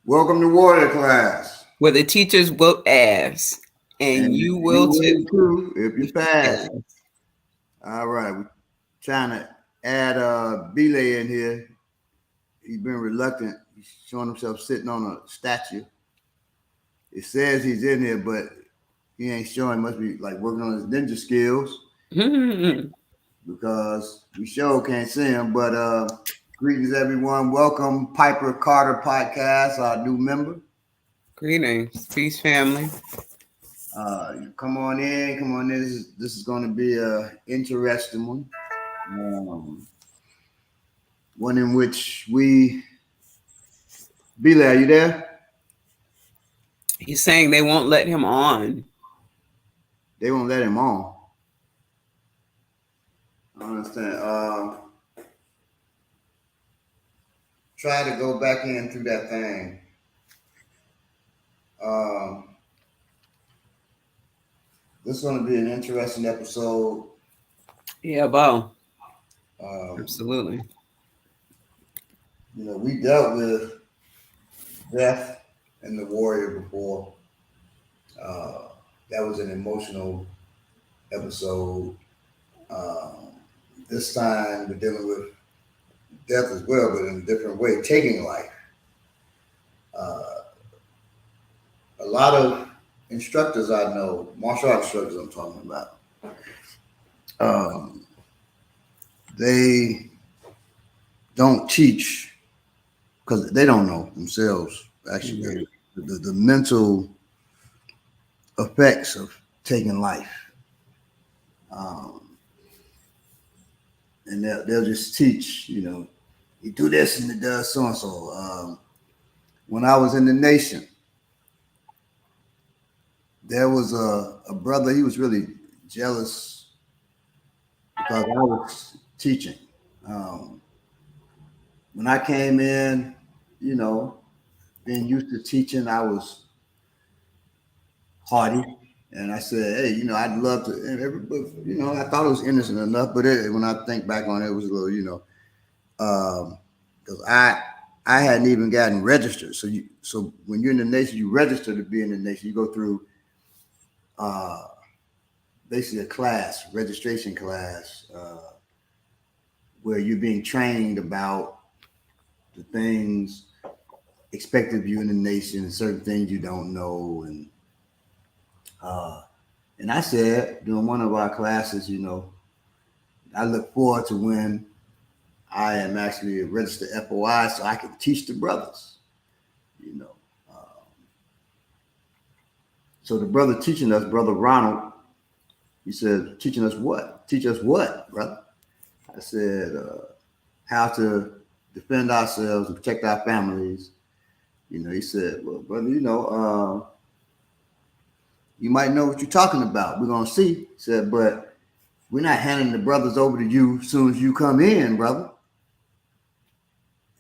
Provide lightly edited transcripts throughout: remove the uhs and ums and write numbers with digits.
Welcome to Warrior Class. where the teachers whoop ass, and And you you will will too. too if you pass. Yes. All right. We're trying to add Belay in here. He's been reluctant. He's showing himself sitting on a statue. It says he's in here, but he ain't showing. Must be like working on his ninja skills because we sure can't see him. But greetings, everyone. Welcome, Piper Carter Podcast, our new member. Greetings, peace, family. Come on in, come on in. This is going to be a interesting one. One in which we Belay, are you there? He's saying they won't let him on. They won't let him on. I understand. Try to go back in through that thing. Um, this is going to be an interesting episode. Yeah, Bo. Um, Absolutely. we dealt with death and the warrior before. That was an emotional episode. Um, this time we're dealing with death as well, but in a different way, taking life. A lot of instructors I know, martial arts instructors I'm talking about, um, they don't teach because they don't know themselves, actually, Mhm. the mental effects of taking life. Um, and they'll just teach, you do this and it does so and so. When I was in the nation, there was a brother, he was really jealous because I was teaching. Um, when I came in, you know, being used to teaching, I was haughty. And I said, hey, I'd love to. And I thought it was innocent enough, but when I think back on it, it was a little, because I hadn't even gotten registered. So when you're in the nation, you register to be in the nation. You go through uh, basically a class, registration class, where you're being trained about the things expected of you in the nation, certain things you don't know, uh, and I said during one of our classes, I look forward to when I am actually a registered FOI, so I can teach the brothers. You know, uh, so the brother teaching us, Brother Ronald, he said, teaching us what? Teach us what, brother? I said, how to defend ourselves and protect our families. He said, well, brother, you might know what you're talking about. We're gonna see. He said, but we're not handing the brothers over to you as soon as you come in, brother.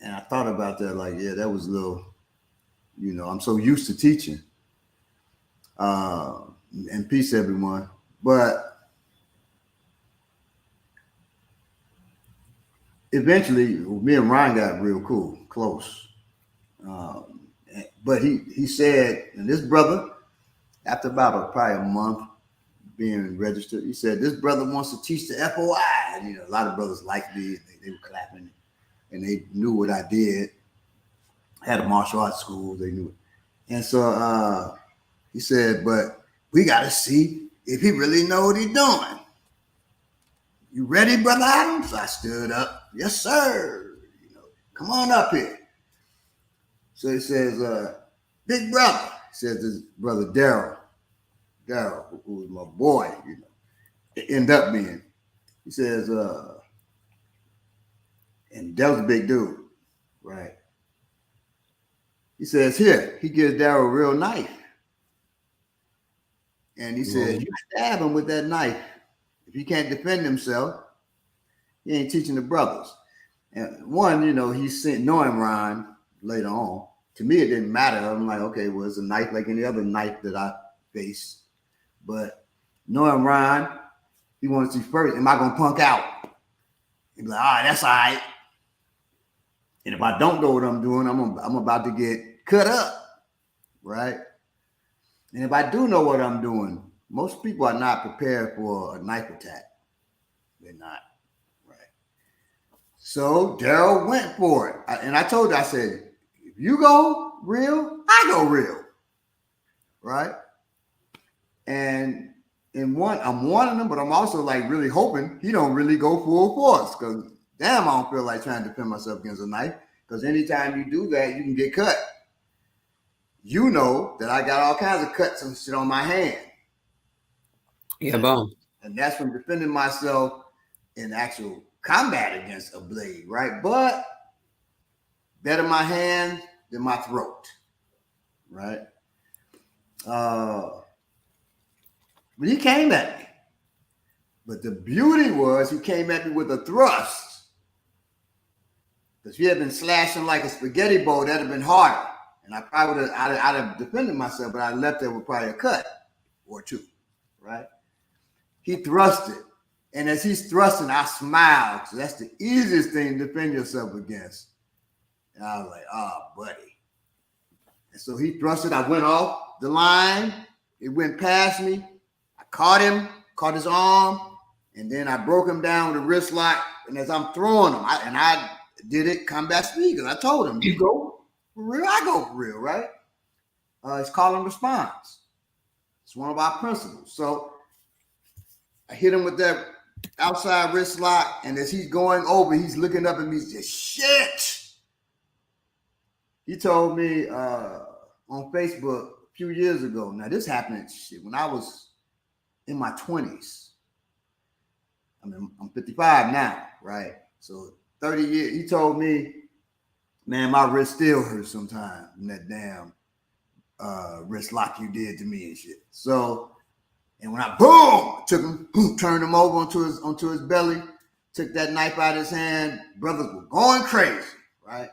And I thought about that, like, yeah, that was a little, I'm so used to teaching. Uh, and peace, everyone. But eventually, me and Ryan got real cool, close. Um, but he said, and this brother, after about probably a month being registered, he said, this brother wants to teach the FOI. And, a lot of brothers liked me. They were clapping, and they knew what I did. I had a martial arts school. They knew it. And so he said, but we got to see if he really know what he's doing. You ready, Brother Adams? I stood up. Yes, sir. Come on up here. So he says, big brother, says this brother Daryl, who was my boy, it ended up being. He says, and that was a big dude, right? He says, here, he gives Daryl a real knife. And he says, you stab him with that knife. If he can't defend himself, he ain't teaching the brothers. And one, he's knowing Ron later on. To me, it didn't matter. I'm like, okay, well, it's a knife like any other knife that I face. But knowing Ron, he wants to see first, am I going to punk out? He'd be like, all right, that's all right. And if I don't know what I'm doing, I'm about to get cut up, right? And if I do know what I'm doing, most people are not prepared for a knife attack. They're not, right? So Daryl went for it. And I told you, I said, if you go real, I go real, right? And I'm warning him, but I'm also like really hoping he don't really go full force, because damn, I don't feel like trying to defend myself against a knife, because anytime you do that, you can get cut. You know that I got all kinds of cuts and shit on my hand. Yeah, boom. And that's from defending myself in actual combat against a blade, right? But better my hand than my throat, right? But he came at me. But the beauty was he came at me with a thrust. Because if he had been slashing like a spaghetti bowl, that'd have been harder. And I probably would have, I'd have defended myself, but I left there with probably a cut or two, right? He thrusted. And as he's thrusting, I smiled. So that's the easiest thing to defend yourself against. And I was like, oh, buddy. And so he thrusted. I went off the line. It went past me. I caught him, caught his arm, and then I broke him down with a wrist lock. And as I'm throwing him, I did it combat speed, because I told him, you go for real, I go for real, right? It's call and response. It's one of our principles. So I hit him with that outside wrist lock, and as he's going over, he's looking up at me, just shit. He told me on Facebook a few years ago. Now this happened when I was in my 20s. I mean, I'm 55 now, right? So 30 years. He told me, man, my wrist still hurts sometimes from that damn wrist lock you did to me and shit. So, and when I took him, turned him over onto his belly, took that knife out of his hand, brothers were going crazy, right?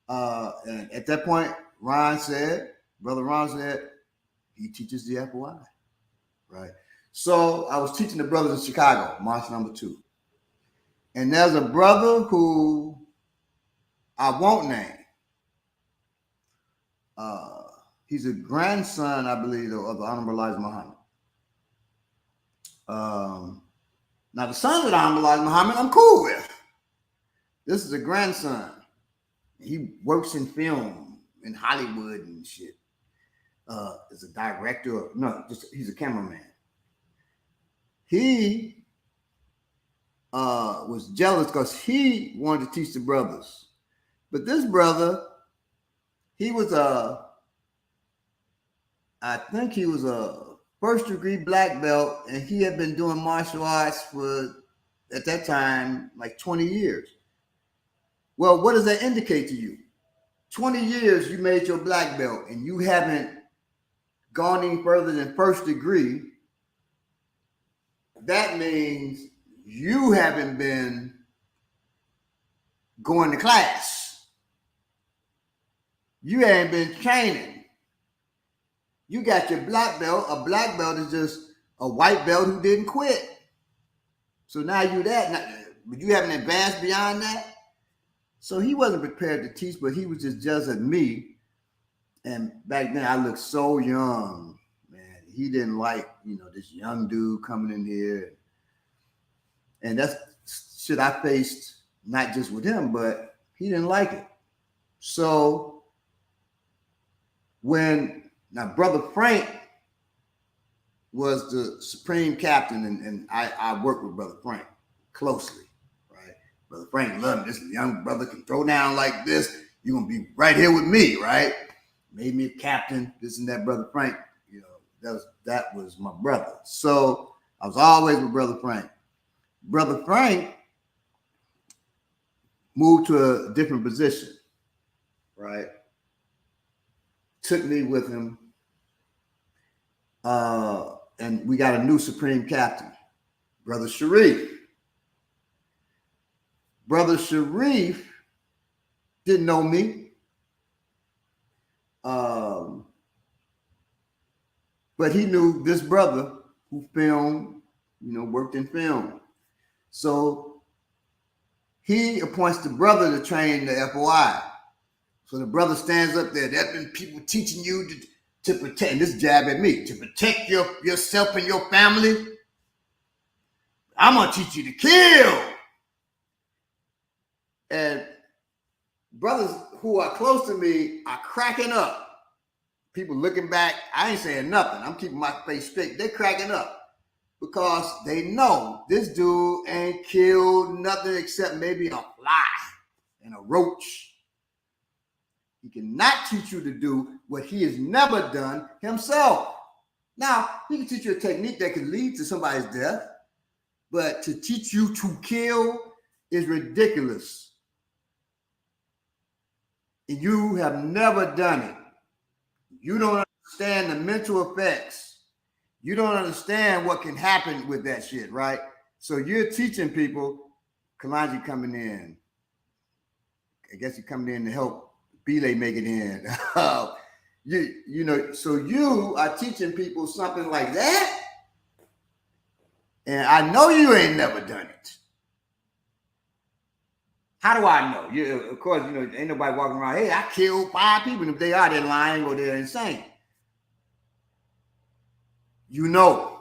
And at that point, Brother Ron said, he teaches the FOI, right? So I was teaching the brothers in Chicago, March number 2. And there's a brother who I won't name. He's a grandson, I believe, of the Honorable Elijah Muhammad. Now, the son of the Honorable Elijah Muhammad, I'm cool with. This is a grandson. He works in film in Hollywood and shit. As a director, he's a cameraman. He was jealous because he wanted to teach the brothers. But this brother, he was I think he was a first degree black belt, and he had been doing martial arts for, at that time, like 20 years. Well, what does that indicate to you? 20 years you made your black belt and you haven't gone any further than first degree. That means you haven't been going to class. You ain't been training. You got your black belt. A black belt is just a white belt who didn't quit. So now but you haven't advanced beyond that. So he wasn't prepared to teach, but he was just jealous at me. And back then I looked so young, man. He didn't like, this young dude coming in here. And that's shit I faced, not just with him, but he didn't like it. So now Brother Frank was the supreme captain, and I worked with Brother Frank closely, right? Brother Frank loved me. This young brother can throw down like this. You're going to be right here with me, right? Made me a captain, this and that. Brother Frank, that was my brother. So I was always with Brother Frank. Brother Frank moved to a different position, right? Took me with him. And we got a new supreme captain, Brother Sharif. Brother Sharif didn't know me. But he knew this brother who filmed, worked in film. So he appoints the brother to train the FOI. So the brother stands up there. There's been people teaching you to protect, and this jab at me, to protect yourself and your family. I'm going to teach you to kill. And brothers who are close to me are cracking up. People looking back, I ain't saying nothing. I'm keeping my face straight. They're cracking up because they know this dude ain't killed nothing except maybe a fly and a roach. He cannot teach you to do what he has never done himself. Now, he can teach you a technique that could lead to somebody's death, but to teach you to kill is ridiculous. And you have never done it. You don't understand the mental effects. You don't understand what can happen with that shit, right? So you're teaching people, Kalonji coming in. I guess you're coming in to help Belay make it in. You know, so you are teaching people something like that. And I know you ain't never done it. How do I know? You, of course, you know, ain't nobody walking around, hey, I killed 5 people. And if they are, they're lying or they're insane. You know.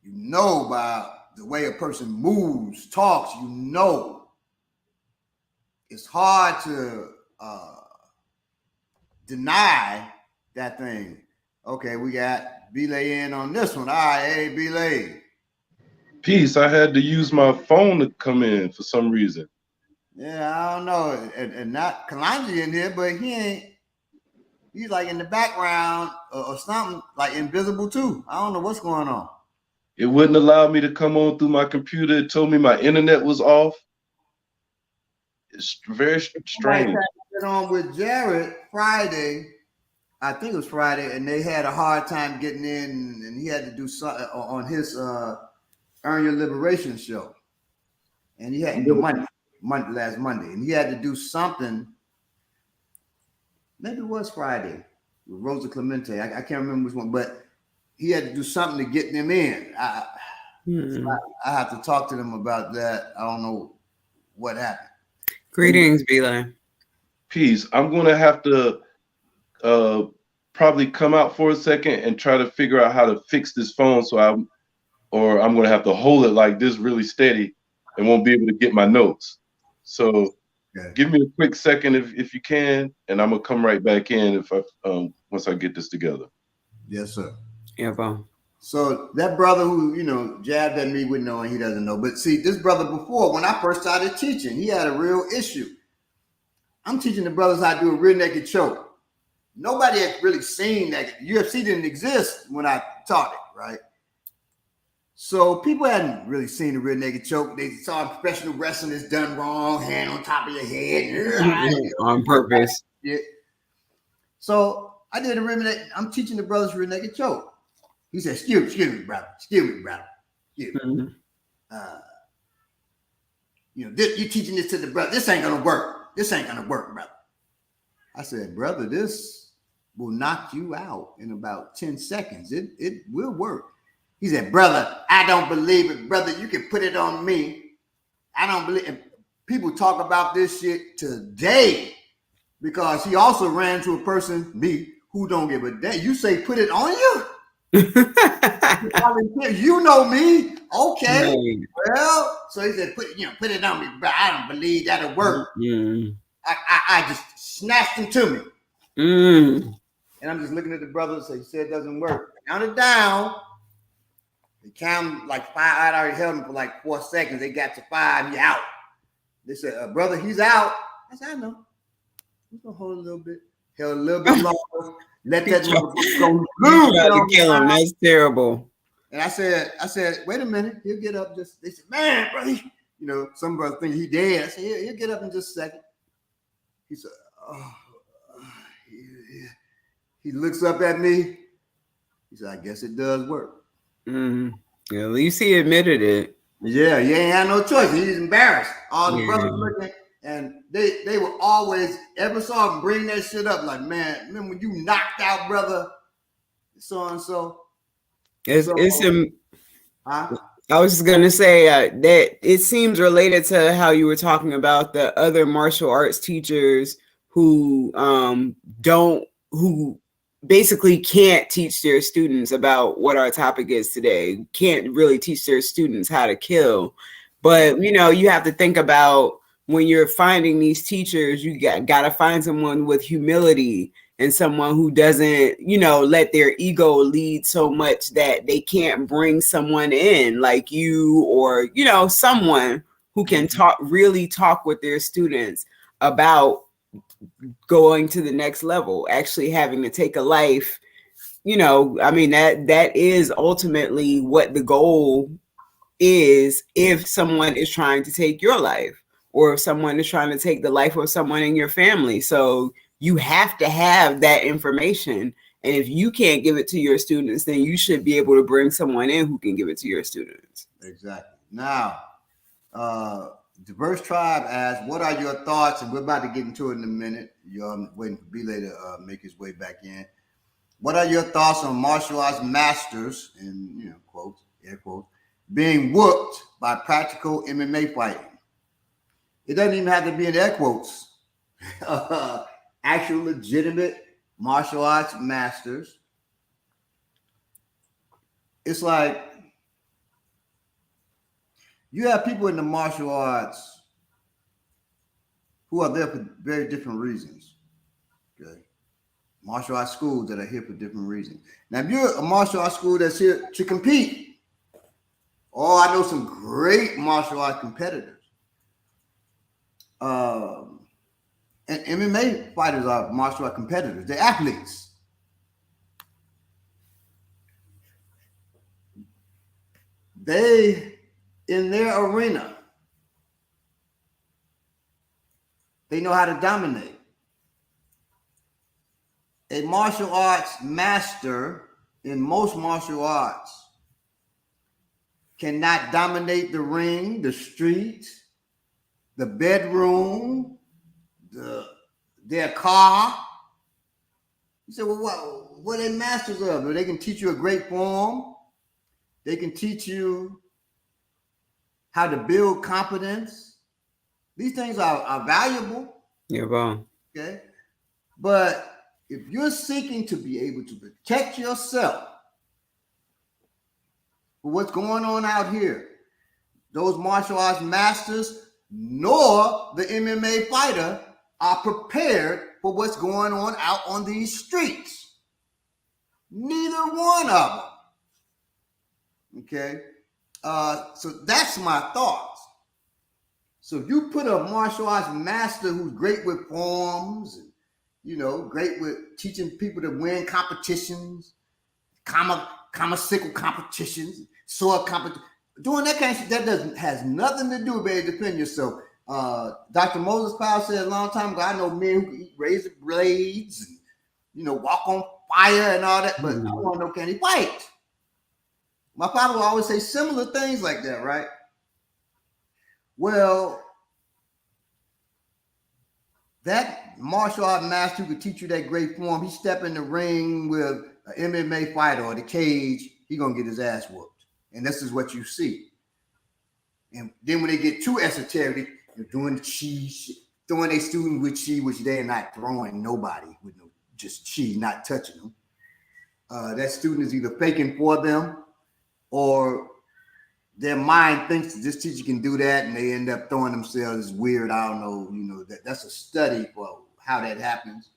You know by the way a person moves, talks, you know. It's hard to deny that thing. Okay, we got Belay in on this one. All right, hey, Belay. Peace. I had to use my phone to come in for some reason. Yeah, I don't know. And not Kalonji in here, but he's like in the background or something, like invisible too. I don't know what's going on. It wouldn't allow me to come on through my computer. It told me my internet was off. It's very strange. I got on with Jared Friday. I think it was Friday, and they had a hard time getting in, and he had to do something on his Earn Your Liberation show. And he had last Monday, and he had to do something. Maybe it was Friday with Rosa Clemente. I can't remember which one, but he had to do something to get them in. So I have to talk to them about that. I don't know what happened. Greetings, Belay. Peace. I'm going to have to probably come out for a second and try to figure out how to fix this phone. I'm going to have to hold it like this really steady and won't be able to get my notes. So give me a quick second if you can, and I'm going to come right back in once I get this together. Yes, sir. Yeah, bro. So that brother who, you know, jabbed at me with knowing he doesn't know. But see, this brother before, when I first started teaching, he had a real issue. I'm teaching the brothers how to do a rear naked choke. Nobody had really seen that. UFC didn't exist when I taught it, right? So people hadn't really seen the rear naked choke. They saw professional wrestling is done wrong, hand on top of your head. On purpose. Yeah. So I did a rear naked, I'm teaching the brothers rear naked choke. He said, excuse me, brother. Excuse me, brother. Excuse me. You know, you're teaching this to the brother. This ain't gonna work. This ain't gonna work, brother. I said, brother, this will knock you out in about 10 seconds. It will work. He said, brother, I don't believe it. Brother, you can put it on me. I don't believe it. People talk about this shit today because he also ran into a person, me, who don't give a damn. You say put it on you? You know me. Okay. Right. Well, so he said, put it on me, bro. I don't believe that'll work. I just snatched him to me. And I'm just looking at the brother, so he said it doesn't work. Count it down. They count like 5. I'd already held him for like 4 seconds. They got to 5. He out. They said, brother, he's out. I said, I know. He's gonna hold a little bit. Held a little bit longer. Let that motherfucker go loose. Tried to kill him. That's terrible. And I said, wait a minute. He'll get up. They said, man, bro. You know, some brother think he dead. I said, he'll get up in just a second. He said, he looks up at me. He said, I guess it does work. Yeah, at least he admitted it. Yeah, you ain't had no choice. He's embarrassed. All the brothers looking, and they were always, ever saw him bring that shit up. Like, man, remember when you knocked out brother so and so? I was just gonna say that it seems related to how you were talking about the other martial arts teachers who don't who basically can't teach their students about what our topic is today. Can't really teach their students how to kill. But you have to think about when you're finding these teachers, you got to find someone with humility and someone who doesn't, let their ego lead so much that they can't bring someone in like you or, someone who can really talk with their students about going to the next level, actually having to take a life. That is ultimately what the goal is if someone is trying to take your life or if someone is trying to take the life of someone in your family. So you have to have that information. And if you can't give it to your students, then you should be able to bring someone in who can give it to your students. Exactly. Now, Diverse Tribe asks, what are your thoughts? And we're about to get into it in a minute. You're waiting for Belay to make his way back in. What are your thoughts on martial arts masters, in quotes, air quotes, being whooped by practical MMA fighting? It doesn't even have to be in air quotes. Actual legitimate martial arts masters. It's like you have people in the martial arts who are there for very different reasons. Okay. Martial arts schools that are here for different reasons. Now, if you're a martial arts school that's here to compete, I know some great martial arts competitors. And MMA fighters are martial arts competitors. They're athletes. They, in their arena, they know how to dominate. A martial arts master in most martial arts cannot dominate the ring, the street, the bedroom, their car. You say, well, what are they masters of? Well, they can teach you a great form. They can teach you how to build confidence. These things are valuable. Yeah, well. Okay. But if you're seeking to be able to protect yourself for what's going on out here, those martial arts masters nor the MMA fighter are prepared for what's going on out on these streets. Neither one of them. Okay. So that's my thoughts. So if you put a martial arts master who's great with forms, great with teaching people to win competitions, sickle competitions, sword competitions, doing that kind of shit, that has nothing to do with being able to defend yourself. Dr. Moses Powell said a long time ago, I know men who can eat razor blades and, walk on fire and all that, but I want to know, can he fight? My father will always say similar things like that, right? Well, that martial art master who could teach you that great form, he step in the ring with an MMA fighter or the cage, he gonna get his ass whooped. And this is what you see. And then when they get too esoteric, they're doing the chi, throwing their student with chi, which they're not throwing nobody with no just chi, not touching them. That student is either faking for them or their mind thinks that this teacher can do that, and they end up throwing themselves weird. I don't know, that's a study for how that happens.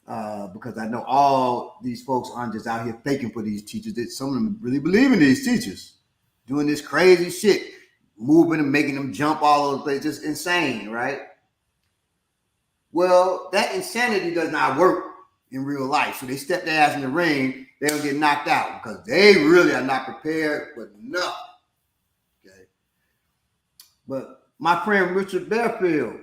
Because I know all these folks aren't just out here faking for these teachers. That some of them really believe in these teachers, doing this crazy shit, moving and making them jump all over the place, just insane, right? Well, that insanity does not work in real life. So they step their ass in the ring, they don't get knocked out because they really are not prepared for nothing. Okay. But my friend Richie Bearfield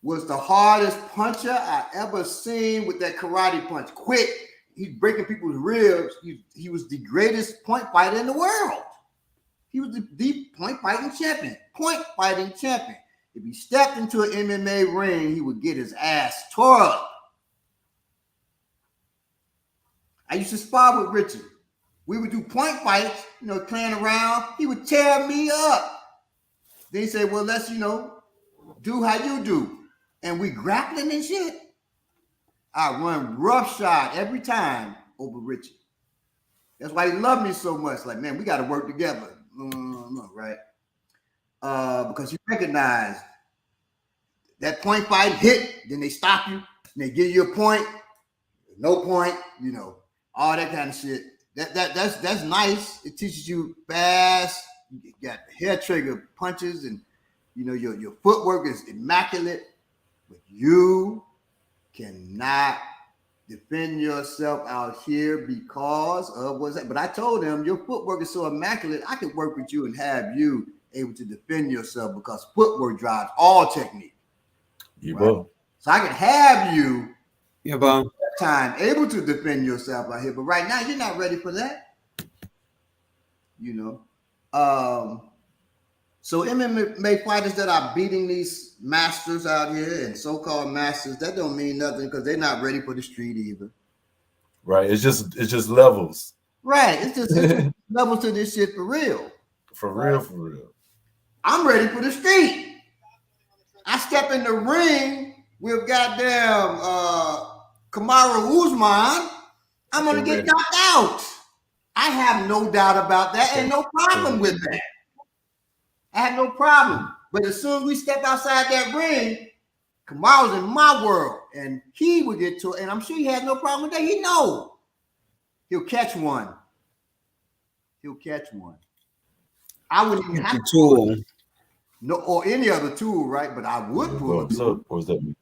was the hardest puncher I ever seen with that karate punch. Quick, he's breaking people's ribs. He was the greatest point fighter in the world. He was the point fighting champion. If he stepped into an MMA ring, he would get his ass tore up. I used to spar with Richie. We would do point fights, playing around. He would tear me up. Then he said, well, let's, do how you do. And we grappling and shit. I run roughshod every time over Richie. That's why he loved me so much. Like, man, we got to work together. Right? Because you recognize that point fight hit, then they stop you, and they give you a point, no point, all that kind of shit. That's nice. It teaches you fast. You got hair trigger punches, and your footwork is immaculate. But you cannot defend yourself out here because of what's that. But I told him your footwork is so immaculate. I could work with you and have you able to defend yourself because footwork drives all technique. Right? So I could have you. Yeah, Bob. Time able to defend yourself out here, but right now you're not ready for that. So MMA fighters that are beating these masters out here and so-called masters, that don't mean nothing because they're not ready for the street either. Right. It's just levels. Right. It's just levels to this shit for real. For real. I'm ready for the street. I step in the ring with goddamn Kamaru Usman. I'm gonna get knocked out. I have no doubt about that, and no problem with that. I have no problem. But as soon as we step outside that ring, Kamaru's in my world, and he would get to it, and I'm sure he has no problem with that. He knows he'll catch one. I wouldn't even have to tool. No, or any other tool, right? But I would pull a tool. What does that mean?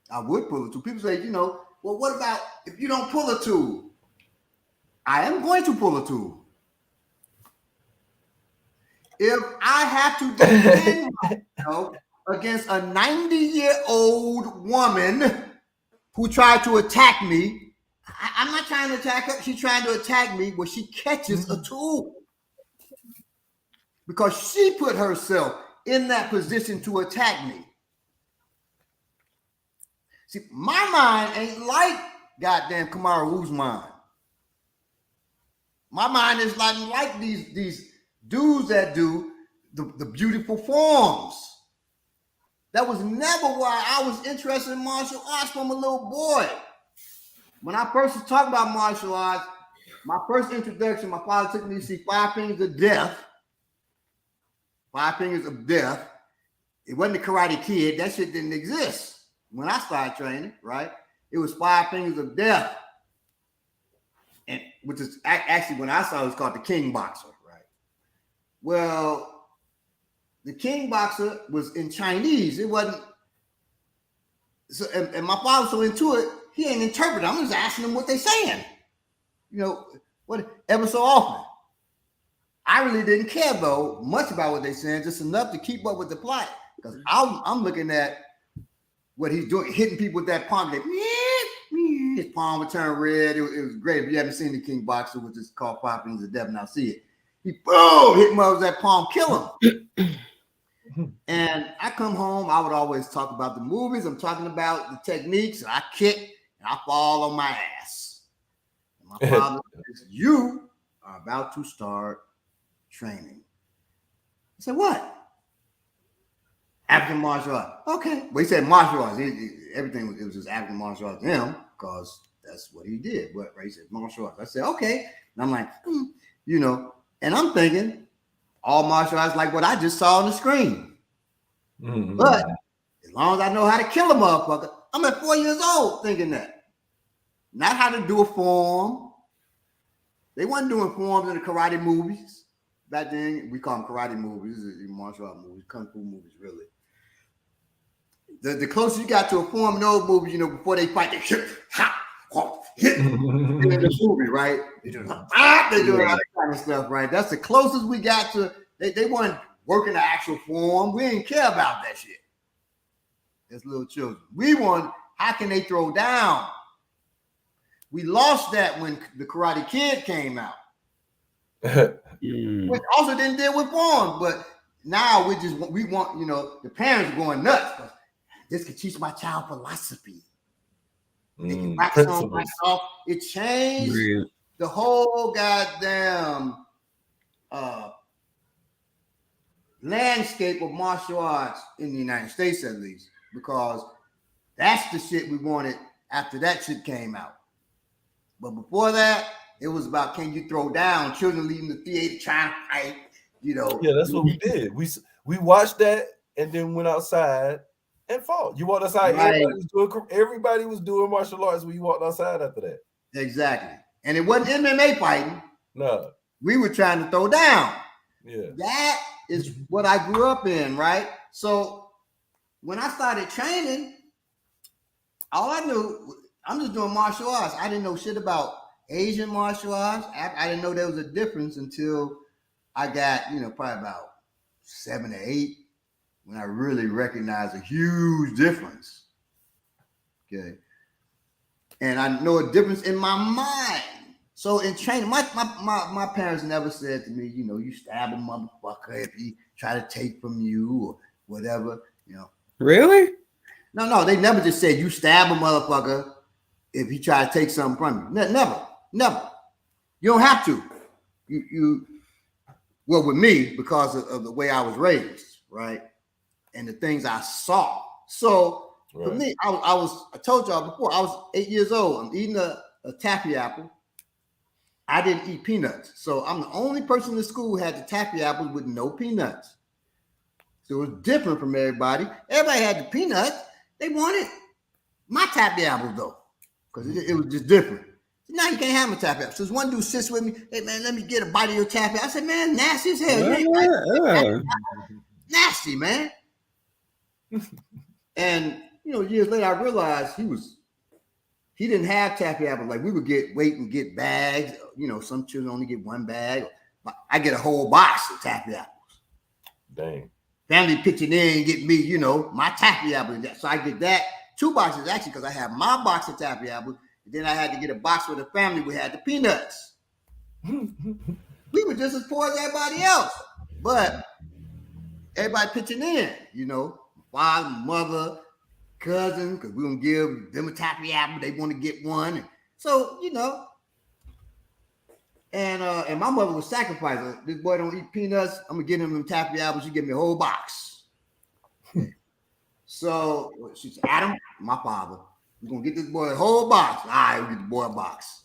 I would pull a tool. People say, well, what about if you don't pull a tool? I am going to pull a tool. If I have to defend myself against a 90-year-old woman who tried to attack me, I'm not trying to attack her. She's trying to attack me where she catches a tool. Because she put herself in that position to attack me. See, my mind ain't like goddamn Kamaru Usman. My mind is like these dudes that do the beautiful forms. That was never why I was interested in martial arts from a little boy. When I first was talking about martial arts, my first introduction, my father took me to see Five Fingers of Death. Five Fingers of Death. It wasn't the Karate Kid. That shit didn't exist when I started training, right? It was Five Fingers of Death. And which is actually when I saw it was called the King Boxer, right? Well, the King Boxer was in Chinese. It wasn't. So, and my father was so into it, he ain't interpreting. I'm just asking them what they're saying. What ever so often. I really didn't care though much about what they're saying, just enough to keep up with the plot. Because I'm looking at what he's doing, hitting people with that palm. His palm would turn red. It was great. If you haven't seen the King Boxer, which is called Five Fingers of Death, now see it. He boom, hit him with that palm, kill him. And I come home, I would always talk about the movies. I'm talking about the techniques. I kick and I fall on my ass. And my father says, you are about to start training. I said, what? African martial arts. Okay. Well, he said martial arts. Everything it was just African martial arts to him because that's what he did. Right? He said martial arts. I said, okay. And I'm like, and I'm thinking all martial arts like what I just saw on the screen. Mm-hmm. But as long as I know how to kill a motherfucker, I'm at 4 years old thinking that. Not how to do a form. They wasn't doing forms in the karate movies. Back then, we call them karate movies, martial art movies, kung fu movies, really. The closer you got to a form in those movies, before they fight, they hit in the movie, right? They do all that kind of stuff, right? That's the closest we got to. They weren't working the actual form. We didn't care about that shit as little children. We want, how can they throw down? We lost that when the Karate Kid came out. Which also didn't deal with forms, but now we want, the parents are going nuts. This could teach my child philosophy. They can wax on, wax off. It changed the whole goddamn landscape of martial arts in the United States, at least, because that's the shit we wanted after that shit came out. But before that, it was about, can you throw down? Children leaving the theater trying to fight, you know. Yeah, that's what we did. We watched that and then went outside and fought. You walked outside, Right. everybody was doing martial arts when you walked outside after that. Exactly. And it wasn't MMA fighting. No. We were trying to throw down. Yeah. That is what I grew up in, right? So when I started training, all I knew, I'm just doing martial arts. I didn't know shit about Asian martial arts. I didn't know there was a difference until I got, you know, probably about 7 or 8 when I really recognized a huge difference. Okay. And I know a difference in my mind. So in training, my parents never said to me, you know, you stab a motherfucker if he try to take from you or whatever, you know. Really? No, they never just said you stab a motherfucker if he try to take something from you. Never. You don't have to. Well, with me, because of the way I was raised, right? And the things I saw. So for me, I told y'all before, I was 8 years old. I'm eating a taffy apple. I didn't eat peanuts. So I'm the only person in the school who had the taffy apples with no peanuts. So it was different from everybody. Everybody had the peanuts. They wanted my taffy apples though, because it was just different. So now you can't have my taffy apples. So this one dude sits with me. Hey man, let me get a bite of your taffy. I said, man, nasty as hell. Nasty, man. And you know, years later, I realized he didn't have taffy apples. Like we would wait and get bags. You know, some children only get one bag. I get a whole box of taffy apples. Dang. Family pitching in and get me, you know, my taffy apples. So I get that 2 boxes actually because I have my box of taffy apples. And then I had to get a box for the family. We had the peanuts. We were just as poor as everybody else, but everybody pitching in, you know, father, mother, cousin, because we don't give them a taffy apple. They want to get one. And so, you know, and my mother was sacrificing. This boy don't eat peanuts. I'm gonna get him them taffy apples. You give me a whole box. So she said, Adam, my father, we're gonna get this boy a whole box. All right, we'll get the boy a box.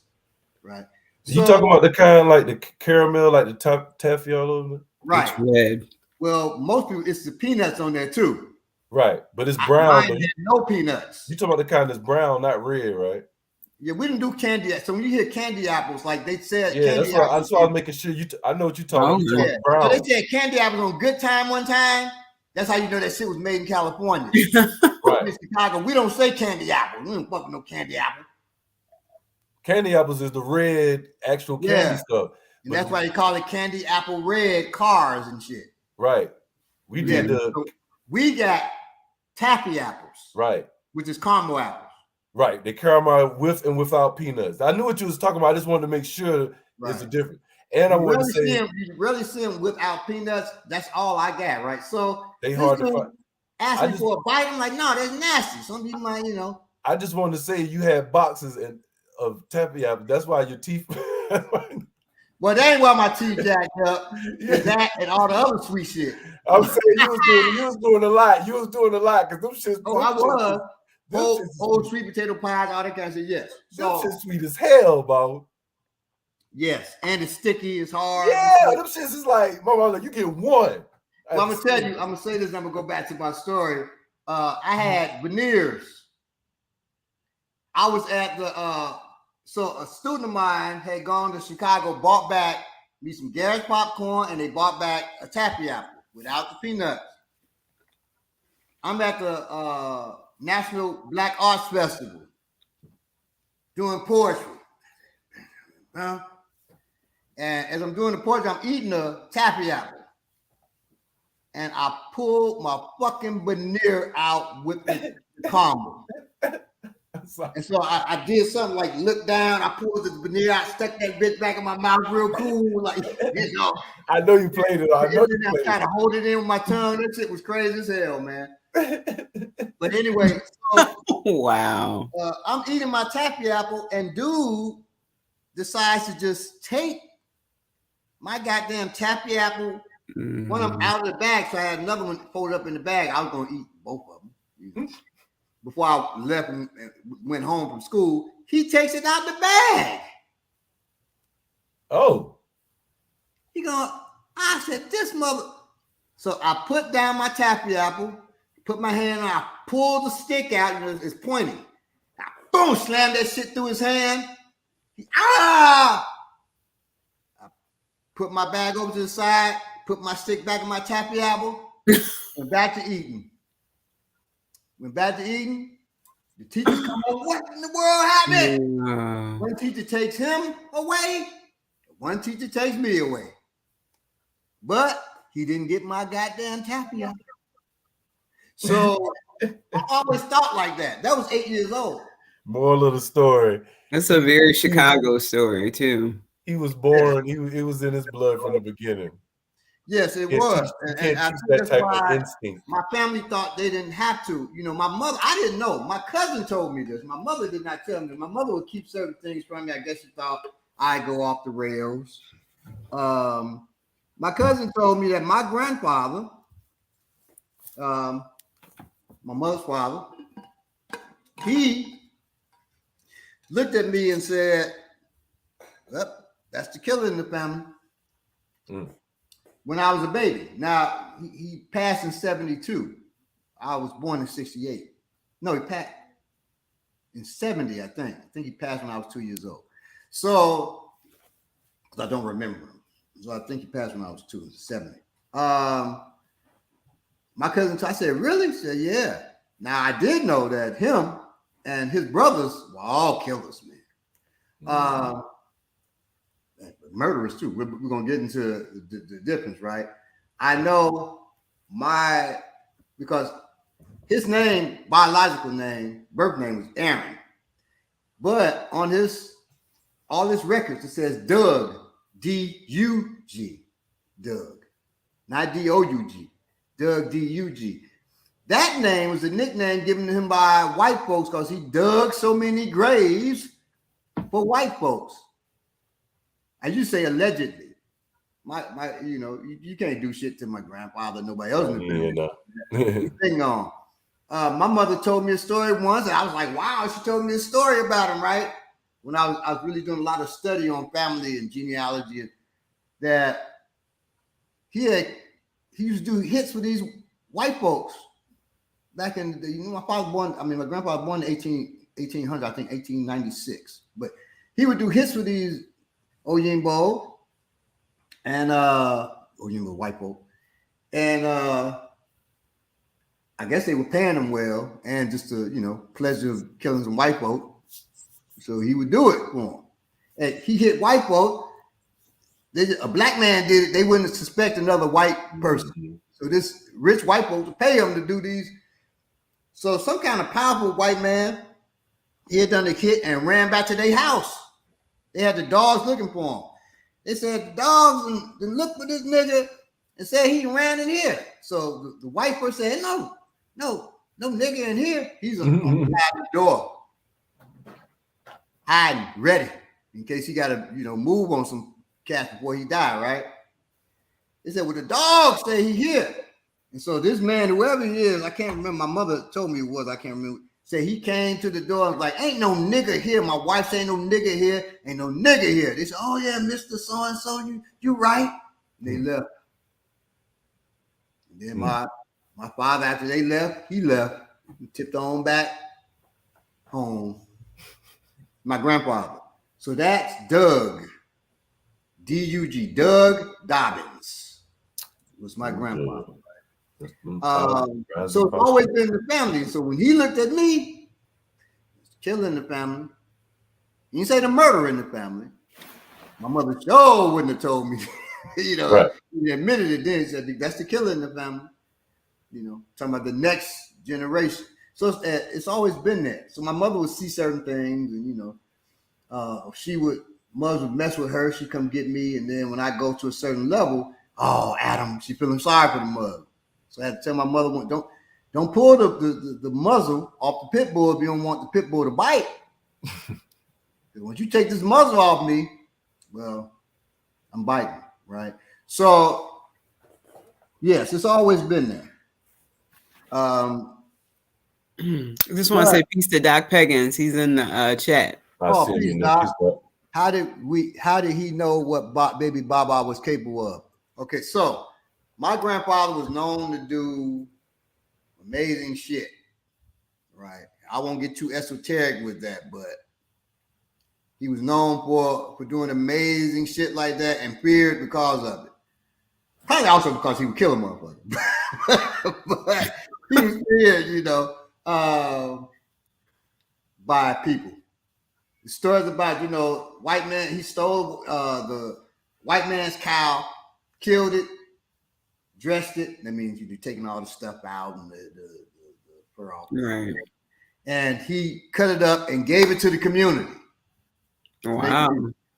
Right. You talking about the kind like the caramel, like the taffy all over? Right. It's red. Well, most people, it's the peanuts on there too. Right, but it's brown. Mine had no peanuts. You talking about the kind that's brown, not red, right? Yeah, we didn't do candy. So when you hear candy apples, like they said, yeah, candy that's why I was making sure I know what you're talking about. Yeah. Brown. So they said candy apples on Good Time one time. That's how you know that shit was made in California. Right. In Chicago, we don't say candy apple. We don't fucking no candy apple. Candy apples is the red actual candy stuff. And that's why they call it candy apple red cars and shit. Right. We did so we got taffy apples. Right. Which is caramel apples. Right. They caramel with and without peanuts. I knew what you was talking about. I just wanted to make sure there's a difference. And I want to say you really see them without peanuts. That's all I got, right? So they hard to find. Ask me for a bite. I'm like, no, that's nasty. Some people might, you know. I just wanted to say you had boxes of taffy apples. That's why your teeth. Well, that ain't why my teeth jacked up. That and all the other sweet shit. I'm saying you was doing a lot. You was doing a lot because them shits. Oh, I was. Whole sweet potato pies, all that kind of shit. Yes. So them shits sweet as hell, bro. Yes, and it's sticky. It's hard. Yeah, them shits is like, mama, like, you get one. Well, I'm gonna tell you. I'm gonna say this. And I'm gonna go back to my story. I had veneers. I was at the. So a student of mine had gone to Chicago, bought back me some Garrett's popcorn, and they bought back a taffy apple without the peanuts. I'm at the National Black Arts Festival doing poetry. And as I'm doing the poetry, I'm eating a taffy apple. And I pulled my fucking veneer out with the caramel. And so I did something like look down, I pulled the veneer out, stuck that bitch back in my mouth real cool, like, you know. I know you played it. I know you played it. Trying to hold it in with my tongue. That shit was crazy as hell, man. But anyway, so wow. I'm eating my taffy apple, and dude decides to just take my goddamn taffy apple, one of them out of the bag. So I had another one folded up in the bag. I was going to eat both of them. You know. Before I left and went home from school, he takes it out the bag. Oh. I said, this mother. So I put down my taffy apple, put my hand on, I pulled the stick out, and it's pointing. I boom, slammed that shit through his hand. I put my bag over to the side, put my stick back in my taffy apple, and back to eating. Went back to eating. The teachers come over. What in the world happened? One teacher takes him away. One teacher takes me away. But he didn't get my goddamn taffy apple. So I always thought like that. That was 8 years old. Moral of the story. That's a very Chicago story too. He was born. It was in his blood from the beginning. Yes, it was. And I that type of instinct. My family thought they didn't have to. You know, my mother, I didn't know. My cousin told me this. My mother did not tell me. My mother would keep certain things from me. I guess she thought I'd go off the rails. My cousin told me that my grandfather, my mother's father, he looked at me and said, well, that's the killer in the family. When I was a baby. Now, he passed in 72. I was born in 68. No, he passed in 70, I think. I think he passed when I was 2 years old. So, I don't remember him. So I think he passed when I was 70. My cousin, I said, really? He said, yeah. Now, I did know that him and his brothers were all killers, man. Murderers too. We're going to get into the difference, right? I know because his name, biological name, birth name was Aaron. But on all his records, it says Doug, D-U-G, Doug, not D-O-U-G, Doug, D-U-G. That name was a nickname given to him by white folks because he dug so many graves for white folks. And you say allegedly. You can't do shit to my grandfather, nobody else in the family. Thing on. My mother told me a story once, and I was like, wow, she told me a story about him, right? When I was really doing a lot of study on family and genealogy, and that he used to do hits with these white folks back in my grandfather was born in 1800, I think 1896. But he would do hits with these Oyinbo and Oyinbo white folk. And I guess they were paying him well and just to, pleasure of killing some white folk. So he would do it for him. And he hit white folk. A black man did it. They wouldn't suspect another white person. So this rich white folk would pay him to do these. So some kind of powerful white man, he had done a hit and ran back to their house. They had the dogs looking for him. They said the dogs and look for this nigga and said he ran in here. So the white person said, no nigga in here. He's on the door. Hiding, ready, in case he got to, move on some cats before he died, right? They said, well, the dog say he here. And so this man, whoever he is, I can't remember. My mother told me it was, I can't remember. Said he came to the door and was like, ain't no nigga here. My wife said, ain't no nigga here. Ain't no nigga here. They said, oh yeah, Mr. So-and-so, you right. And they left. And then my father, after they left, he left. He tipped on back home. My grandfather. So that's Doug. D-U-G. Doug Dobbins was my grandfather. So it's always been the family. So when he looked at me, killing the family, he didn't say the murder in the family. My mother sure wouldn't have told me. Right. He admitted it then. He said, that's the killer in the family. Talking about the next generation. So it's always been there. So my mother would see certain things, and mothers would mess with her. She'd come get me, and then when I go to a certain level, oh, Adam, she feeling sorry for the mother. So I had to tell my mother, don't pull the muzzle off the pit bull if you don't want the pit bull to bite. Once you take this muzzle off me, well, I'm biting, right? So, yes, it's always been there. I just want to say peace to Doc Peggins. He's in the chat. Peace, Doc. How did he know what baby Baba was capable of? Okay, so my grandfather was known to do amazing shit, right? I won't get too esoteric with that, but he was known for doing amazing shit like that and feared because of it. Probably also because he would kill a motherfucker. But he was feared, by people. The stories about, white man, he stole the white man's cow, killed it, dressed it. That means you're taking all the stuff out and the fur off. Right. And he cut it up and gave it to the community. Wow.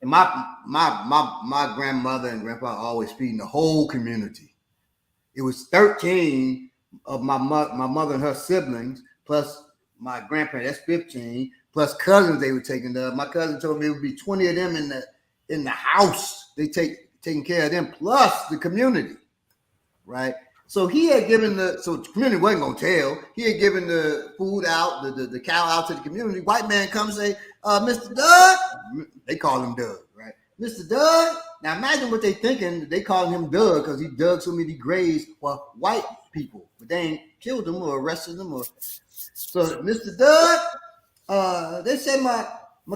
And my grandmother and grandpa always feeding the whole community. It was 13 of my mother and her siblings, plus my grandparents, that's 15, plus cousins they were taking up. My cousin told me it would be 20 of them in the house. They taking care of them, plus the community, right? So he had given so the community wasn't gonna tell. He had given the food out, the cow out to the community. White man comes say, Mr. Doug, they call him Doug, right? Mr. Doug. Now imagine what they thinking. They calling him Doug because he dug so many graves for white people, but they ain't killed them or arrested them. So Mr. Doug, they said my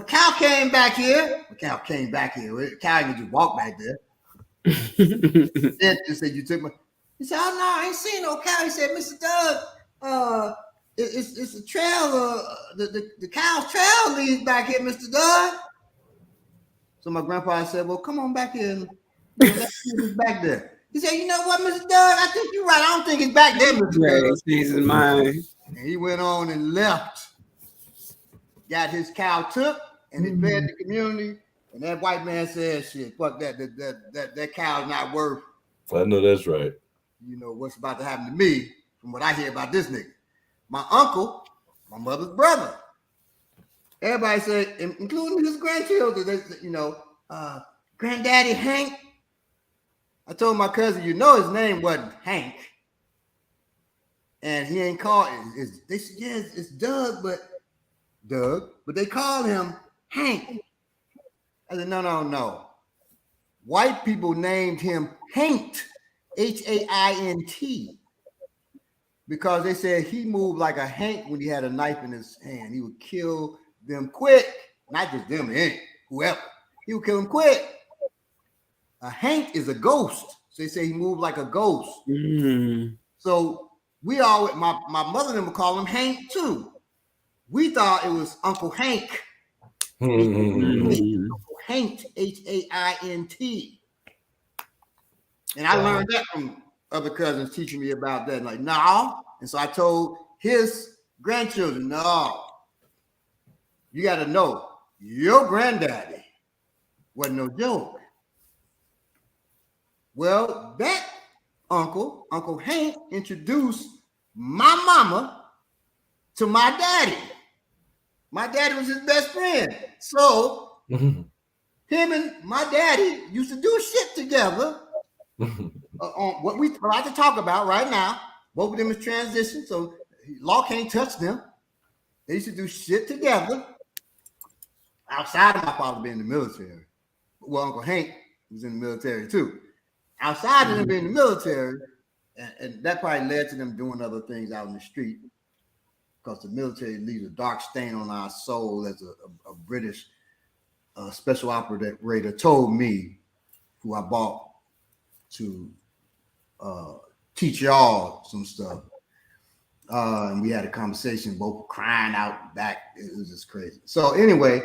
cow came back here. My cow came back here. The cow can just walk back there. Then they said you took my. He said, "Oh no, I ain't seen no cow." He said, "Mr. Doug, it's a trail. The cow's trail leads back here, Mr. Doug." So my grandpa said, "Well, come on back here and let's see what's back there." He said, "You know what, Mr. Doug? I think you're right. I don't think it's back there, Mr. Doug." His mind. And he went on and left. Got his cow took and he fed the community. And that white man said, "Shit, fuck that. That cow's not worth." I know that's right. What's about to happen to me from what I hear about this nigga. My uncle, my mother's brother. Everybody said, including his grandchildren, Granddaddy Hank. I told my cousin, his name wasn't Hank. And he ain't called it. They said, yeah, it's Doug, but they call him Hank. I said, no. White people named him Haint, Haint, because they said he moved like a Hank when he had a knife in his hand. He would kill them quick, not just them, whoever. He would kill them quick. A Hank is a ghost. So they say he moved like a ghost. Mm. So we always, my mother and them would call him Hank too. We thought it was Uncle Hank. Uncle Hank, Haint. And I learned that from other cousins teaching me about that. Like, no. And so I told his grandchildren, no. You got to know, your granddaddy wasn't no joke. Well, that Uncle Hank, introduced my mama to my daddy. My daddy was his best friend. So him and my daddy used to do shit together on what we like to talk about right now. Both of them is transition, so law can't touch them. They used to do shit together outside of my father being in the military. Well, Uncle Hank was in the military too. Outside of them being in the military, and that probably led to them doing other things out in the street, because the military leaves a dark stain on our soul, as a British special operator told me, who I bought to teach y'all some stuff. And we had a conversation, both crying out back. It was just crazy. So anyway,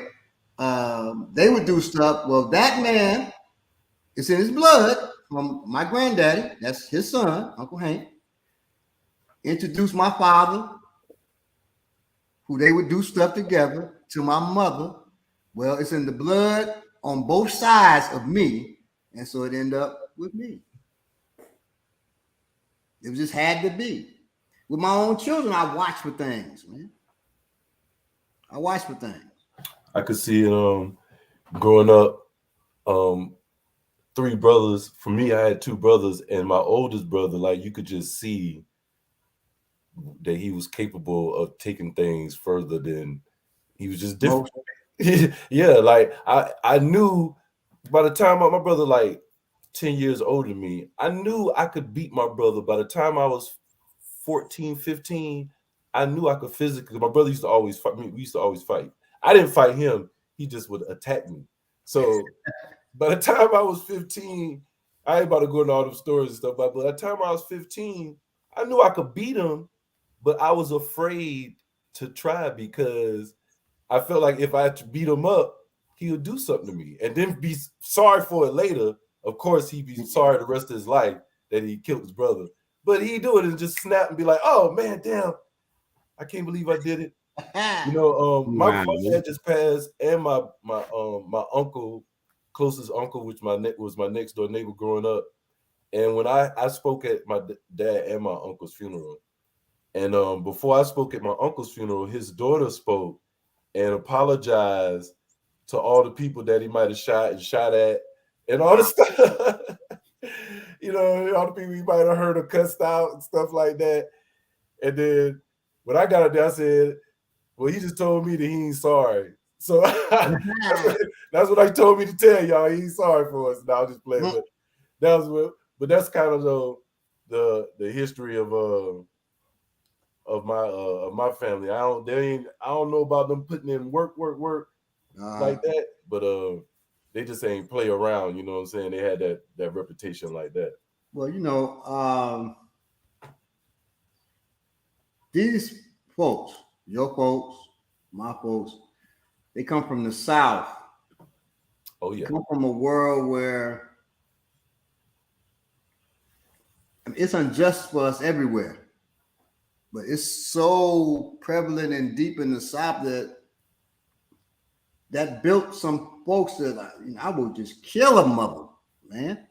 they would do stuff. Well, that man, it's in his blood from my granddaddy. That's his son, Uncle Hank. Introduced my father, who they would do stuff together, to my mother. Well, it's in the blood on both sides of me. And so it ended up with me. It just had to be. With my own children, I watch for things, man. I watch for things. I could see it growing up. 3 brothers. For me, I had 2 brothers, and my oldest brother, like you could just see that he was capable of taking things further than he was just different. Yeah, like I knew by the time my brother like 10 years older than me, I knew I could beat my brother. By the time I was 14, 15, I knew I could physically. My brother used to always fight me. We used to always fight. I didn't fight him. He just would attack me. So by the time I was 15, I ain't about to go into all them stories and stuff, but by the time I was 15, I knew I could beat him, but I was afraid to try because I felt like if I had to beat him up, he would do something to me and then be sorry for it later. Of course, he'd be sorry the rest of his life that he killed his brother. But he'd do it and just snap and be like, oh, man, damn, I can't believe I did it. You know, my dad just passed, and my uncle, closest uncle, which was my next door neighbor growing up. And when I spoke at my dad and my uncle's funeral, and before I spoke at my uncle's funeral, his daughter spoke and apologized to all the people that he might have shot at, and all the stuff. You know, all the people he might have heard or cussed out and stuff like that. And then when I got up there, I said, well, he just told me that he ain't sorry. So that's what I told me to tell y'all. He ain't sorry for us. Now I'm just playing. But that's kind of the history of my family. I don't know about them putting in work like that, but they just ain't play around. You know what I'm saying? They had that reputation like that. Well, you know, these folks, your folks, my folks, they come from the South. Oh yeah, they come from a world where it's unjust for us everywhere, but it's so prevalent and deep in the South that built some folks that I will just kill a mother, man,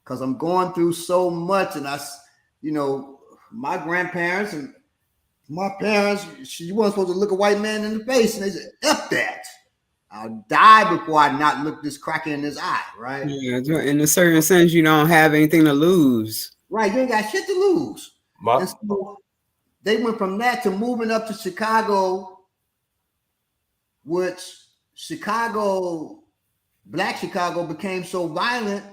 because I'm going through so much, and my grandparents and my parents, you weren't supposed to look a white man in the face, and they said, "F that! I'll die before I not look this cracker in his eye." Right? Yeah, in a certain sense, you don't have anything to lose. Right, you ain't got shit to lose. And so they went from that to moving up to Chicago, which Black Chicago became so violent.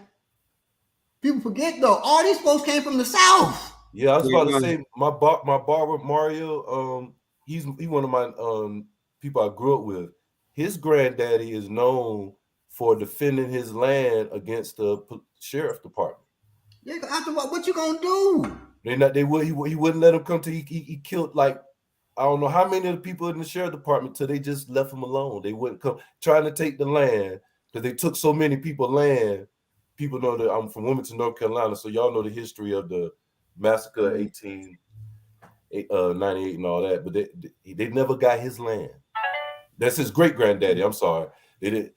People forget though, all these folks came from the South. Yeah, I was about to say my barber Mario. He's one of my people I grew up with. His granddaddy is known for defending his land against the sheriff department. Yeah, after what you gonna do? He wouldn't let him come to. He killed like I don't know how many of the people in the sheriff department till they just left him alone. They wouldn't come trying to take the land because they took so many people land. People know that I'm from Wilmington, North Carolina, so y'all know the history of the massacre of 1898 and all that. But they never got his land. That's his great granddaddy. I'm sorry, they did.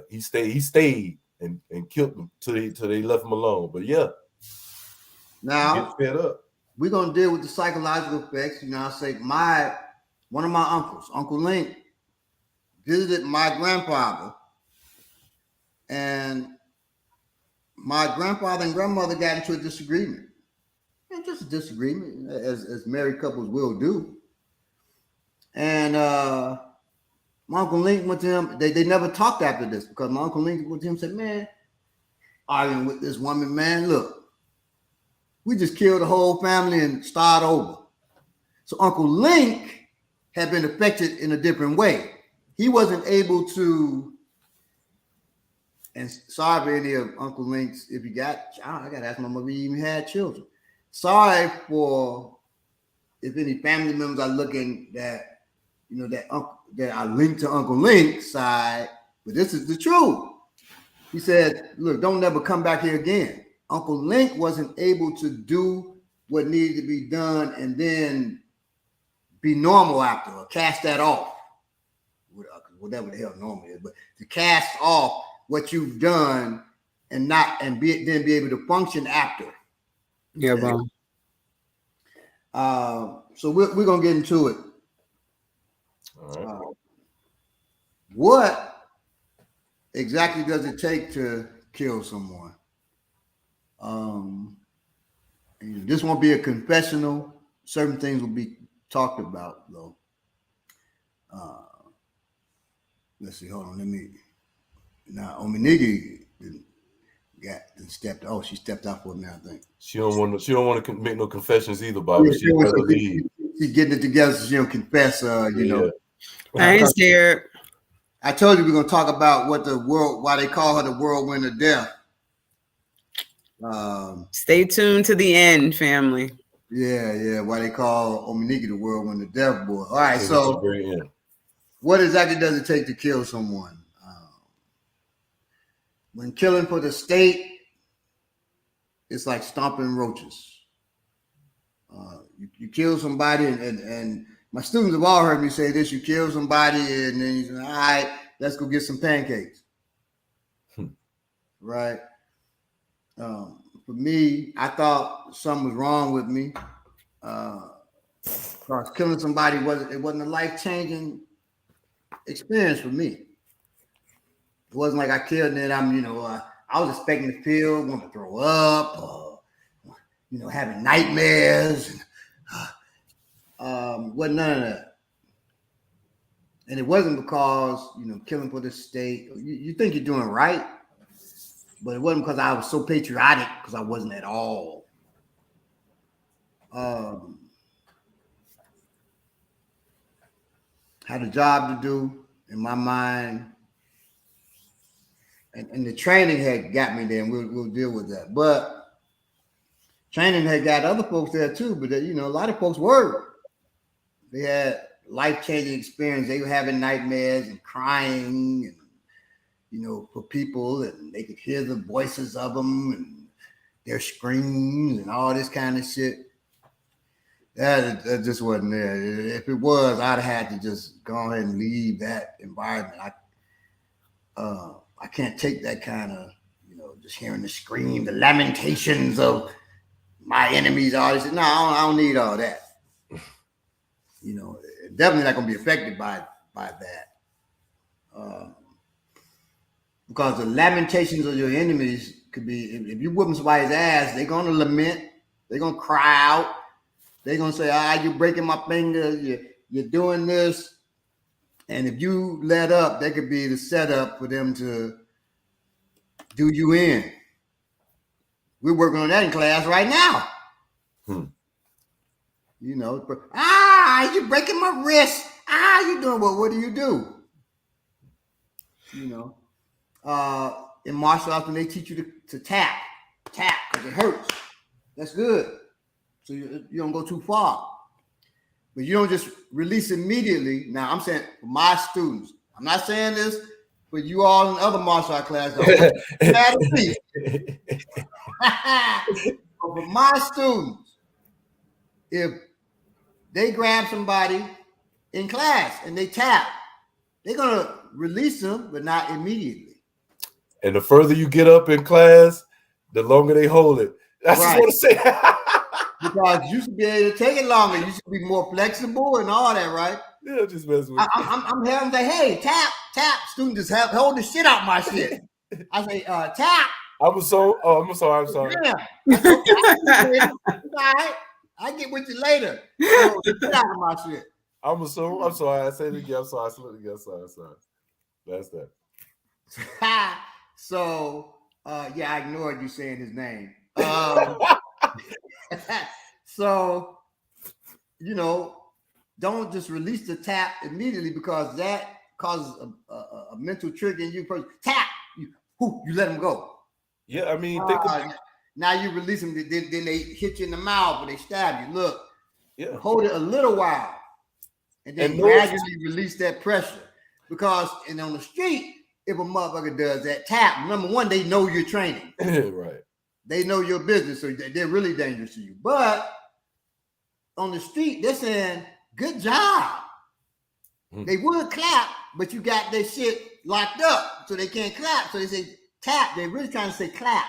He stayed and killed them till they left him alone. But yeah, now get fed up. We're gonna deal with the psychological effects. I say one of my uncles, Uncle Link, visited my grandfather, and my grandfather and grandmother got into a disagreement. And just a disagreement, as married couples will do. And my Uncle Link went to him. They never talked after this because my Uncle Link went to him and said, "Man, arguing with this woman, man, look, we just killed the whole family and start over." So Uncle Link had been affected in a different way. He wasn't able to, and sorry for any of Uncle Link's, if you got, I got to ask my mother if he even had children. Sorry for if any family members are looking that, that are linked to Uncle Link's side, but this is the truth. He said, look, don't never come back here again. Uncle Link wasn't able to do what needed to be done and then be normal after, or cast that off, whatever the hell normal is, but to cast off what you've done and then be able to function after. Yeah, bro. So we're gonna get into it. All right. what exactly does it take to kill someone? This won't be a confessional. Certain things will be talked about, though. Let's see. Hold on. Let me. Now, Ominiki stepped. Oh, she stepped out for a minute, I think. She don't want to make no confessions either, Bobby. She'd rather leave. She's getting it together so she don't confess. You know. I ain't scared. I told you we're gonna talk about why they call her the Whirlwind of Death. Stay tuned to the end, family. Yeah. Why they call Ominiki the Whirlwind of Death, boy. All right, so what exactly does it take to kill someone? When killing for the state, it's like stomping roaches. You kill somebody, and my students have all heard me say this: you kill somebody, and then you say, "All right, let's go get some pancakes." Right? For me, I thought something was wrong with me. Because killing somebody wasn't a life-changing experience for me. It wasn't like I killed and then I was expecting to feel, want to throw up, having nightmares. Wasn't none of that. And it wasn't because, killing for the state. You think you're doing right, but it wasn't because I was so patriotic, because I wasn't at all. Had a job to do in my mind. And the training had got me there, and we'll deal with that. But training had got other folks there too. But a lot of folks were. They had life-changing experience. They were having nightmares and crying, and for people, and they could hear the voices of them and their screams and all this kind of shit. That just wasn't there. If it was, I'd have had to just go ahead and leave that environment. I can't take that kind of, just hearing the scream, the lamentations of my enemies, all this. No, I don't need all that. Definitely not going to be affected by that. Because the lamentations of your enemies could be, if you're whooping somebody's ass, they're going to lament. They're going to cry out. They're going to say, you're breaking my finger. You're doing this. And if you let up, that could be the setup for them to do you in. We're working on that in class right now. You're breaking my wrist. You're doing what do you do? In martial arts, when they teach you to tap, because it hurts. That's good. So you don't go too far. But you don't just release immediately. Now, I'm saying for my students. I'm not saying this for you all in other martial art classes. For my students, if they grab somebody in class and they tap, they're going to release them, but not immediately. And the further you get up in class, the longer they hold it. I just want to say because you should be able to take it longer. You should be more flexible and all that, right? Yeah, just messing with I'm having to say, hey, tap. Student just hold the shit out my shit. I say, tap. I'm sorry. Yeah. All right. I get with you later. So, get out of my shit. I'm sorry. I said it again. I'm sorry. I said it again. Sorry. That's that. So, I ignored you saying his name. So, don't just release the tap immediately, because that causes a mental trigger in you. First, tap, you let them go. Yeah, I mean, now you release them, then they hit you in the mouth or they stab you. Look, hold it a little while, and then gradually release that pressure. Because on the street, if a motherfucker does that tap, number one, they know you're training. Right. They know your business, so they're really dangerous to you. But on the street, they're saying, good job. They would clap, but you got their shit locked up, so they can't clap. So they say tap. They're really trying to say clap,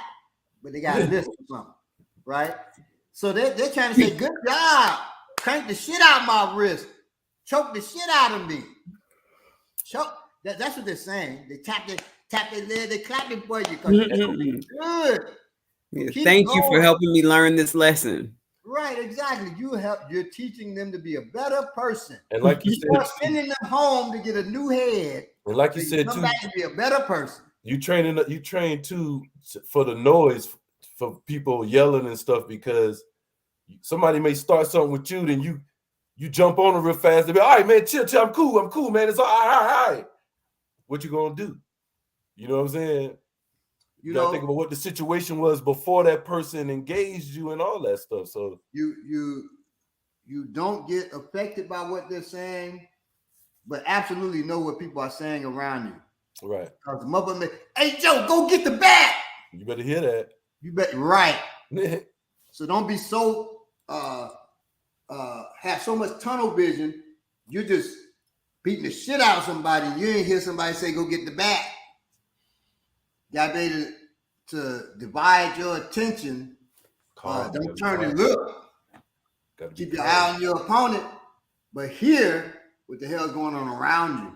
but they got to listen or something, right? So they're trying to say, good job. Crank the shit out of my wrist. Choke the shit out of me. That's what they're saying. They tap their leg, they clap it for you because you're doing good. Yeah, Keep thank you for going. helping me learn this lesson. Right, exactly. You're teaching them to be a better person. And like you You're said, sending them home to get a new head. and like you So said come too, back to be a better person. you train too for the noise, for people yelling and stuff, because somebody may start something with you, then you jump on it real fast and be, all right, man, chill, I'm cool, man. It's all right. What you gonna do? You know what I'm saying? You gotta think about what the situation was before that person engaged you and all that stuff. So you don't get affected by what they're saying, but absolutely know what people are saying around you. Right. Because the mother, hey Joe, go get the bat. You better hear that. You bet. Right. So don't be so have so much tunnel vision. You're just beating the shit out of somebody. You ain't hear somebody say, go get the bat. You got to be able to divide your attention. Don't turn and look. Keep your eye on your opponent, but hear what the hell's going on around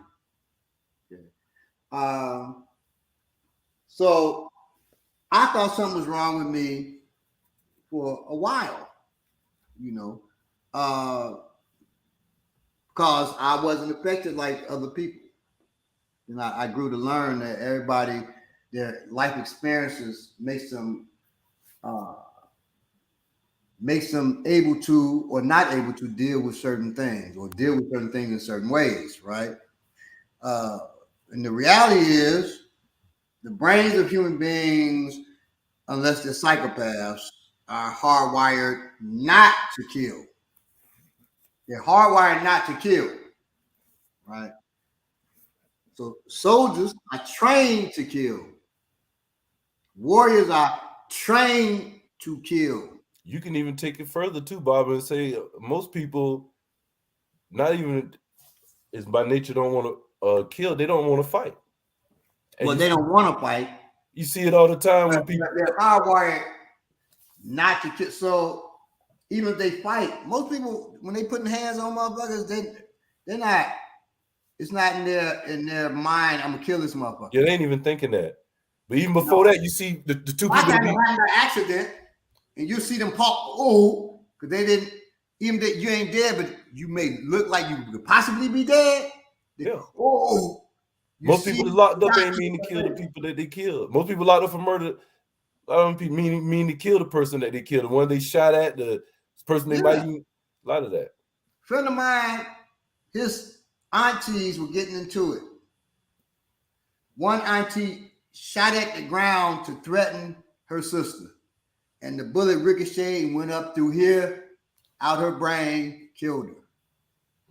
you. Okay. So I thought something was wrong with me for a while, because I wasn't affected like other people. I grew to learn that everybody, their life experiences makes them able to or not able to deal with certain things or deal with certain things in certain ways, right? And the reality is the brains of human beings, unless they're psychopaths, are hardwired not to kill. They're hardwired not to kill, right? So soldiers are trained to kill. Warriors are trained to kill. You can even take it further too, Bob, and say most people, not even is by nature don't want to kill. They don't want to fight. And well, they don't want to fight. You see it all the time when people they're hardwired not to kill. So even if they fight, most people when they putting hands on motherfuckers, they're not. It's not in their mind. I'm gonna kill this motherfucker. Yeah, they ain't even thinking that. But even before that, you see the two people had an accident, and you see them pop. Because they didn't. Even that you ain't dead, but you may look like you could possibly be dead. Yeah. Most people locked up ain't mean to kill the people that they killed. Most people locked up for murder. I don't mean to kill the person that they killed. The one they shot at, the person they might even. A lot of that. Friend of mine, his aunties were getting into it. One auntie shot at the ground to threaten her sister, and the bullet ricocheted and went up through here, out her brain, killed her.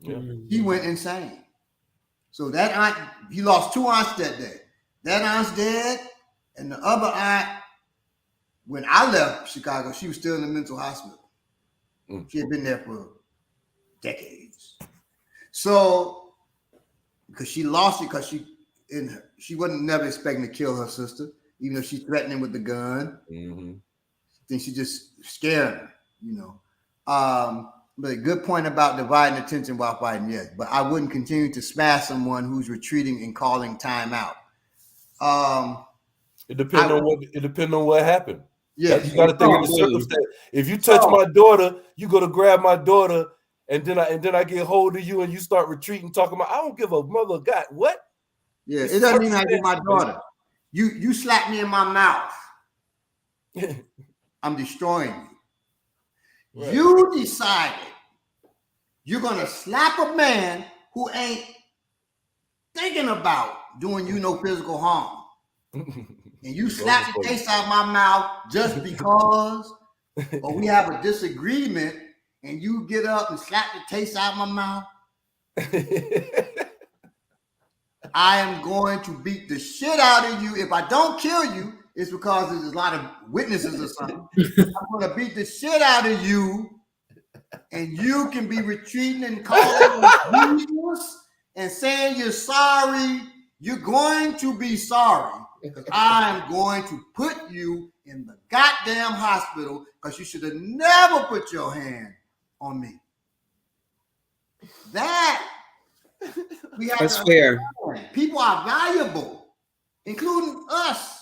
Yeah. He went insane. So that aunt, he lost two aunts that day. That aunt's dead, and the other aunt, when I left Chicago, she was still in the mental hospital. She had been there for decades. So, because she lost it, because she wasn't never expecting to kill her sister, even though she threatened him with the gun. Then she just scared her, But a good point about dividing attention while fighting, yes. But I wouldn't continue to smash someone who's retreating and calling time out. It depends on what happened. Yes, you got to think of the circumstance. If you touch my daughter, you go to grab my daughter, and then I get hold of you, and you start retreating, talking about I don't give a mother God what. Yeah, it doesn't mean I get my daughter. You slap me in my mouth. I'm destroying you. Right. You decided you're gonna slap a man who ain't thinking about doing you no physical harm. And you slap the taste out of my mouth just because, or we have a disagreement, and you get up and slap the taste out of my mouth. I am going to beat the shit out of you. If I don't kill you, it's because there's a lot of witnesses or something. I'm going to beat the shit out of you, and you can be retreating and calling Jesus and saying you're sorry. You're going to be sorry. Because I'm going to put you in the goddamn hospital because you should have never put your hand on me. That we have That's fair. everything. People are valuable, including us.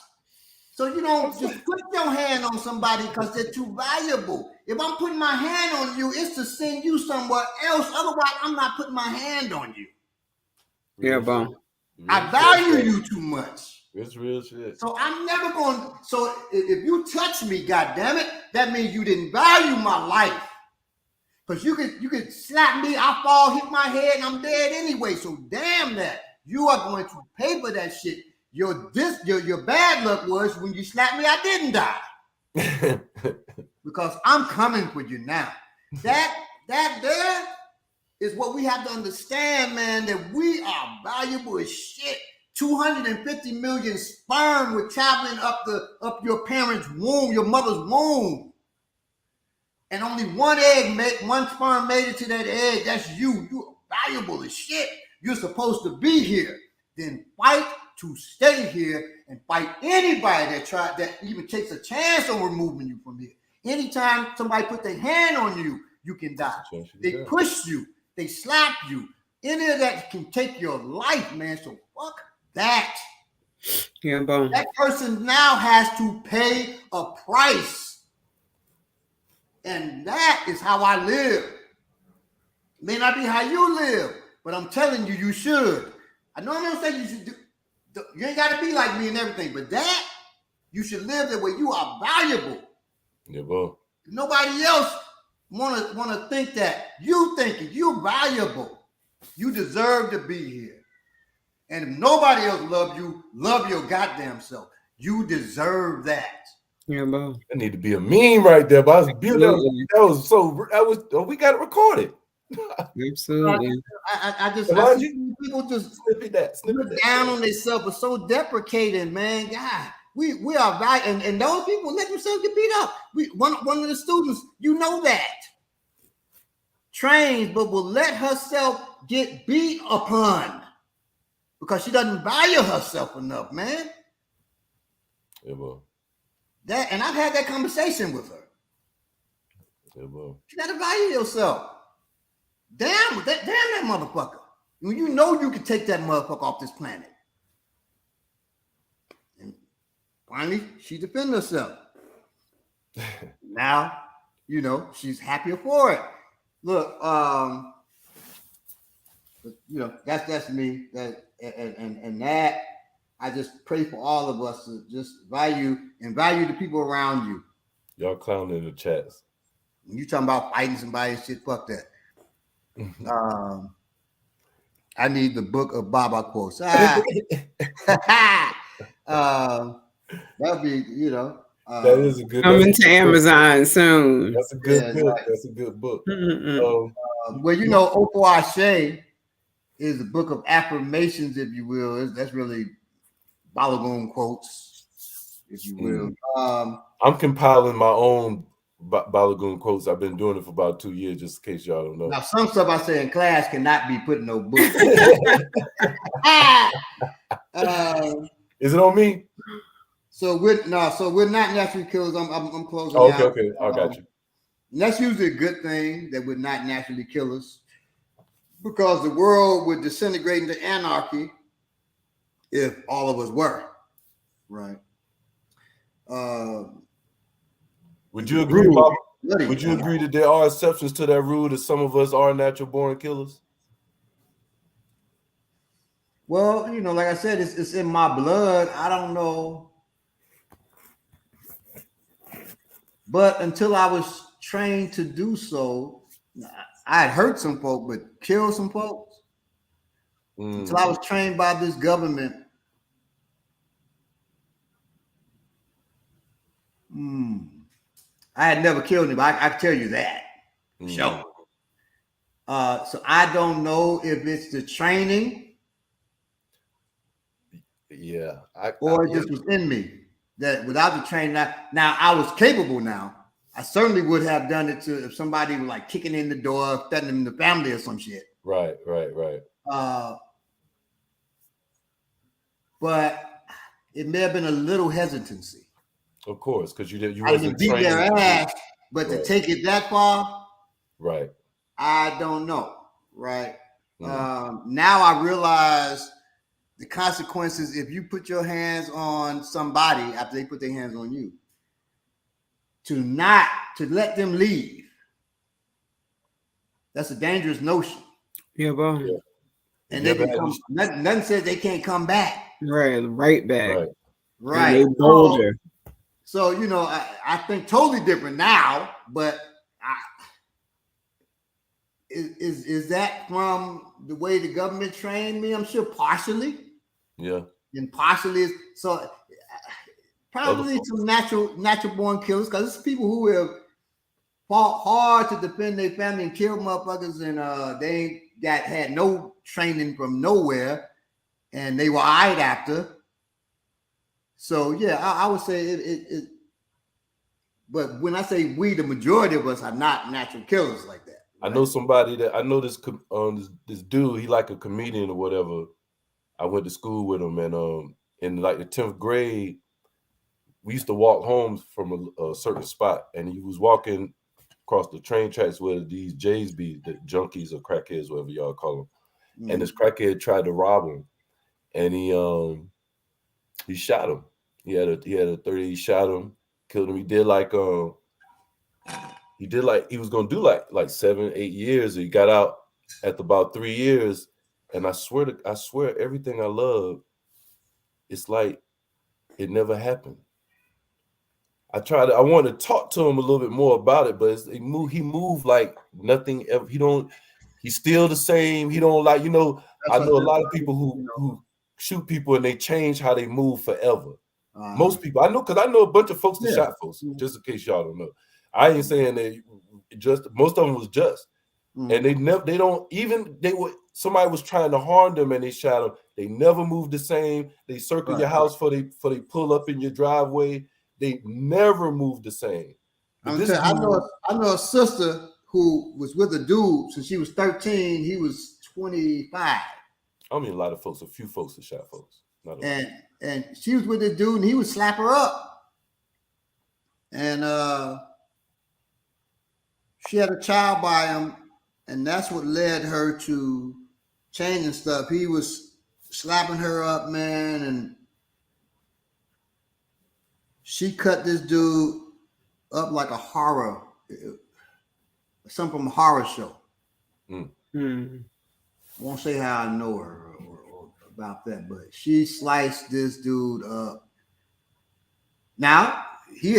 So you don't just put your hand on somebody because they're too valuable. If I'm putting my hand on you, it's to send you somewhere else. Otherwise, I'm not putting my hand on you. Yeah, bro. I value you too much. It's real shit. So I'm never going. So if you touch me, goddammit, that means you didn't value my life. Because you could slap me, I fall, hit my head, and I'm dead anyway. So damn that. You are going to pay for that shit. Your bad luck was when you slapped me, I didn't die. Because I'm coming for you now. That there is what we have to understand, man, that we are valuable as shit. 250 million sperm were traveling up your parents' womb, your mother's womb. And only one sperm made it to that egg. That's you. You're valuable as shit. You're supposed to be here. Then fight to stay here and fight anybody that even takes a chance on removing you from here. Anytime somebody put their hand on you, you can die. They push you. They slap you. Any of that can take your life, man. So fuck that. Yeah, bro. That person now has to pay a price. And that is how I live. It may not be how you live, but I'm telling you, you should. I know I'm not saying you should do. You ain't got to be like me and everything, but that you should live the way you are valuable. Yeah, bro. Nobody else wanna think that. You thinking you're valuable. You deserve to be here. And if nobody else loves you, love your goddamn self. You deserve that. Yeah, bro. That need to be a meme right there, but I was beautiful. We got it recorded. Absolutely. I see people just snippet that down on themselves, but so deprecating, man. God, we are right, and those people let themselves get beat up. One of the students, you know that, trains, but will let herself get beat upon because she doesn't value herself enough, man. Yeah, bro. That, and I've had that conversation with her. Yeah, bro. You gotta value yourself. Damn that motherfucker. When you know you can take that motherfucker off this planet. And finally, she defended herself. Now, she's happier for it. Look, that's me. That and that I just pray for all of us to just value the people around you. Y'all clowning in the chats. When you talking about fighting somebody and shit, fuck that. I need the book of Baba quotes. That'd be, that is a good. Coming to Amazon soon. That's a good book. Right. That's a good book. Ofo Ashe is a book of affirmations, if you will. That's really Balagoon quotes, if you will. I'm compiling my own Balagoon quotes. I've been doing it for about 2 years, just in case y'all don't know. Now, some stuff I say in class cannot be put in no book. Is it on me? So we're not naturally killers. I'm closing out. Okay, I got you. And that's usually a good thing that we're not naturally killers, because the world would disintegrate into anarchy if all of us were. Right. Would you agree, Bob? Would you agree that there are exceptions to that rule, that some of us are natural born killers? Well, like I said, it's in my blood. I don't know. But until I was trained to do so, I had hurt some folk, but killed some folks. Until I was trained by this government. I had never killed anybody. I can tell you that. Sure. So I don't know if it's the training. Yeah. Or it just was in me that without the training, now I was capable now. I certainly would have done it if somebody was like kicking in the door, threatening the family or some shit. Right. But it may have been a little hesitancy. Of course, because you I didn't beat their ass, but to take it that far, right? I don't know, right? Now I realize the consequences if you put your hands on somebody after they put their hands on you, to let them leave. That's a dangerous notion. Yeah, bro. Yeah. And they can come, nothing says they can't come back. Right back. Right. They bolder. So you know, I think totally different now, but is that from the way the government trained me? I'm sure partially. Yeah. And partially is so probably some natural born killers, because it's people who have fought hard to defend their family and kill motherfuckers, and they had no training from nowhere, and they were eyed after. So yeah, I would say it. But when I say we, the majority of us are not natural killers like that. Right? I know somebody that I know this dude. He like a comedian or whatever. I went to school with him, and in like the 10th grade, we used to walk home from a certain spot, and he was walking across the train tracks where these J's be, the junkies or crackheads, whatever y'all call them. Mm. And this crackhead tried to rob him, and he shot him. He had a 30. He shot him, killed him. He was gonna do like 7, 8 years. He got out after about 3 years, and I swear everything I love, it's like it never happened. I wanted to talk to him a little bit more about it, but he moved like nothing ever. He's still the same. He don't like, I know a lot of people who shoot people and they change how they move forever. Most people I know, because I know a bunch of folks that shot folks, just in case y'all don't know. I ain't saying that most of them was just. And somebody was trying to harm them and they shot them. They never moved the same. They circle your house for they pull up in your driveway. They never moved the same. I know a sister who was with a dude since she was 13. He was 25. I mean, a few folks that shot folks. And she was with the dude, and he would slap her up. And she had a child by him, and that's what led her to changing stuff. He was slapping her up, man, and she cut this dude up like a horror, something from a horror show. I won't say how I know her or about that, but she sliced this dude up. Now, he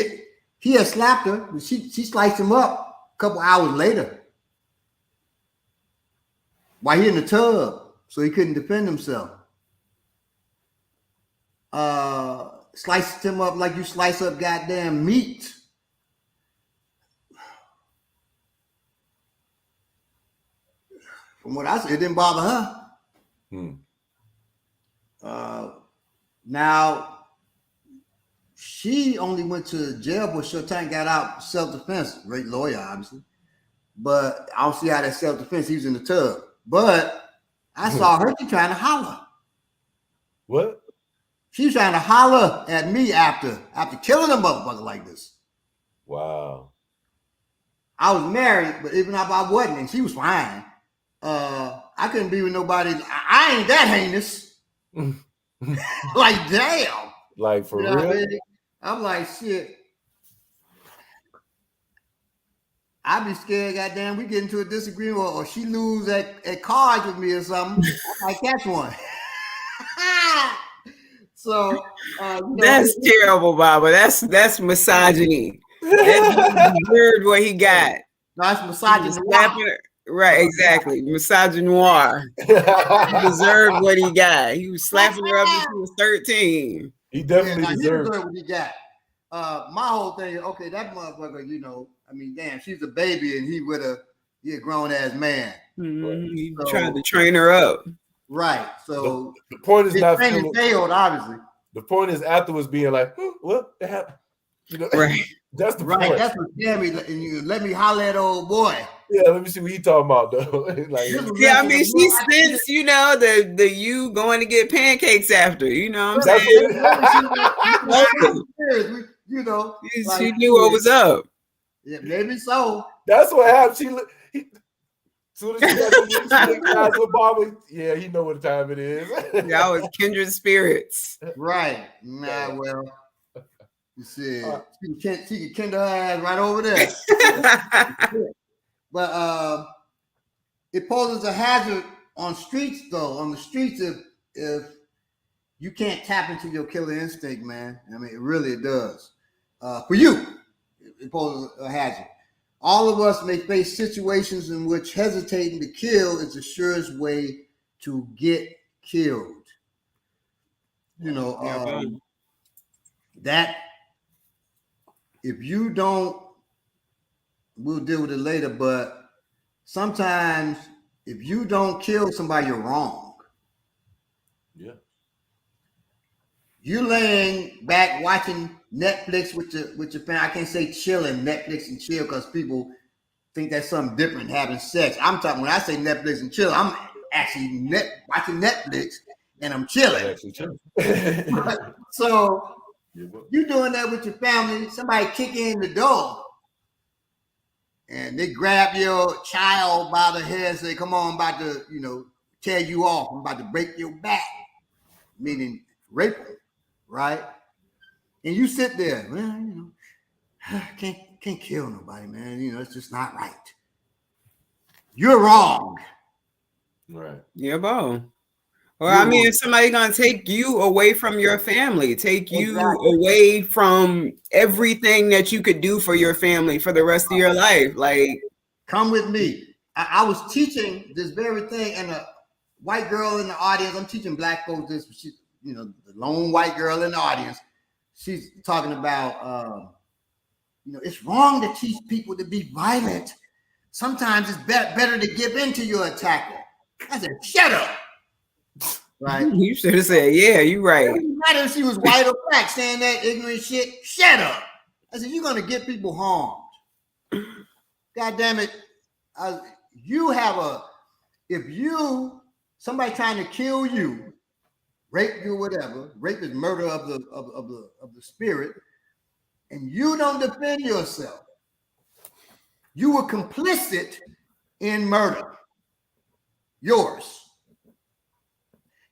had slapped her, but she sliced him up a couple hours later while he in the tub, so he couldn't defend himself. Sliced him up like you slice up goddamn meat. From what I said, it didn't bother her. Now, she only went to jail for a short time, got out self-defense. Great lawyer, obviously. But I don't see how that self-defense, he was in the tub. But I saw her, she trying to holler. What? She was trying to holler at me after killing a motherfucker like this. Wow. I was married, but even if I wasn't, and she was fine, I couldn't be with nobody. I ain't that heinous. Like, damn. Like, for real? I mean? I'm like, shit. I'd be scared, goddamn, we get into a disagreement or she lose at cards with me or something. I might catch one. So that's terrible, Baba. That's misogyny. That deserved what he got. No, that's misogyny. Right, exactly. Misogynoir. He deserved what he got. He was slapping her up when she was 13. He definitely deserved what he got. My whole thing, okay, that motherfucker, I mean, damn, she's a baby and he a grown ass man. Mm-hmm. He tried to train her up. Right. So the point is not failed, obviously. The point is afterwards being like, what happened? Right. That's the right. point. That's what scared me. And you let me holler at old boy. Yeah, let me see what he talking about though. Like, yeah, I mean, she spends, the you going to get pancakes after, what I'm saying? She knew what was up. Yeah, maybe so. That's what happened. Soon as she guys with Bobby, yeah, he know what time it is. Yeah, I was kindred spirits. Right. Nah, well, you see, she can kindle her ass right over there. But it poses a hazard on streets, though. On the streets, if you can't tap into your killer instinct, man. I mean, it does. For you, it poses a hazard. All of us may face situations in which hesitating to kill is the surest way to get killed. You know, that if you don't, we'll deal with it later, but sometimes if you don't kill somebody, you're wrong. Yeah. You're laying back watching Netflix with your family. I can't say chilling, Netflix and chill, because people think that's something different, having sex. I'm talking, when I say Netflix and chill, I'm actually watching Netflix and I'm chilling. Actually chilling. So you're doing that with your family. Somebody kick in the door and they grab your child by the hair and say, come on, I'm about to, tear you off. I'm about to break your back, meaning rape them, right? And you sit there, well, can't kill nobody, man. It's just not right. You're wrong. Right. Yeah, Bo. Well, I mean, if somebody's gonna take you away from your family, take you away from everything that you could do for your family for the rest of your life, like, come with me. I was teaching this very thing, and a white girl in the audience. I'm teaching black folks this. She, the lone white girl in the audience. She's talking about, it's wrong to teach people to be violent. Sometimes it's better to give in to your attacker. I said, shut up. Right? You should have said, yeah, you're right. It didn't matter if she was white or black saying that ignorant shit. Shut up. I said, you're going to get people harmed. God damn it. Somebody trying to kill you, rape you, whatever, rape is murder of the spirit, and you don't defend yourself, you were complicit in murder. Yours.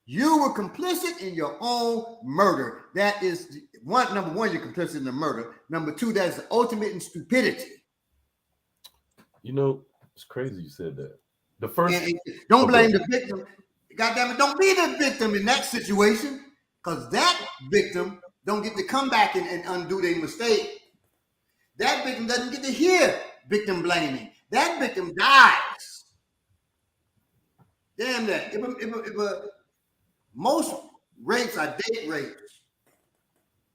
You were complicit in your own murder. That is number one, you're complicit in the murder. Number two, that is the ultimate in stupidity. It's crazy you said that. The first, don't blame the victim. God damn it, don't be the victim in that situation, because that victim don't get to come back and undo their mistake. That victim doesn't get to hear victim blaming. That victim dies. Damn that. Most rapes are date rapes.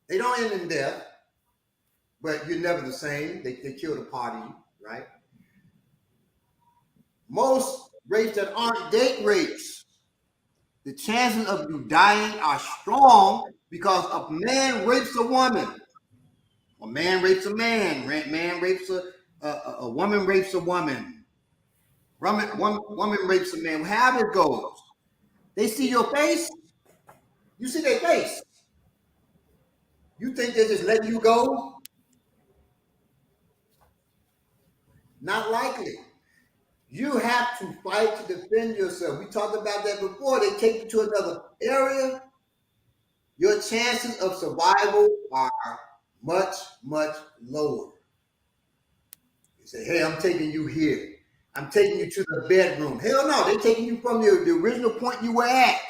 They don't end in death, but you're never the same. They kill the party, right? Most rapes that aren't date rapes, the chances of you dying are strong because a man rapes a woman. A man rapes a man. Man rapes a woman rapes a woman. Woman rapes a man. However it goes. They see your face. You see their face. You think they're just letting you go? Not likely. You have to fight to defend yourself. We talked about that before. They take you to another area. Your chances of survival are much, much lower. You say, hey, I'm taking you here. I'm taking you to the bedroom. Hell no, they're taking you from the original point you were at.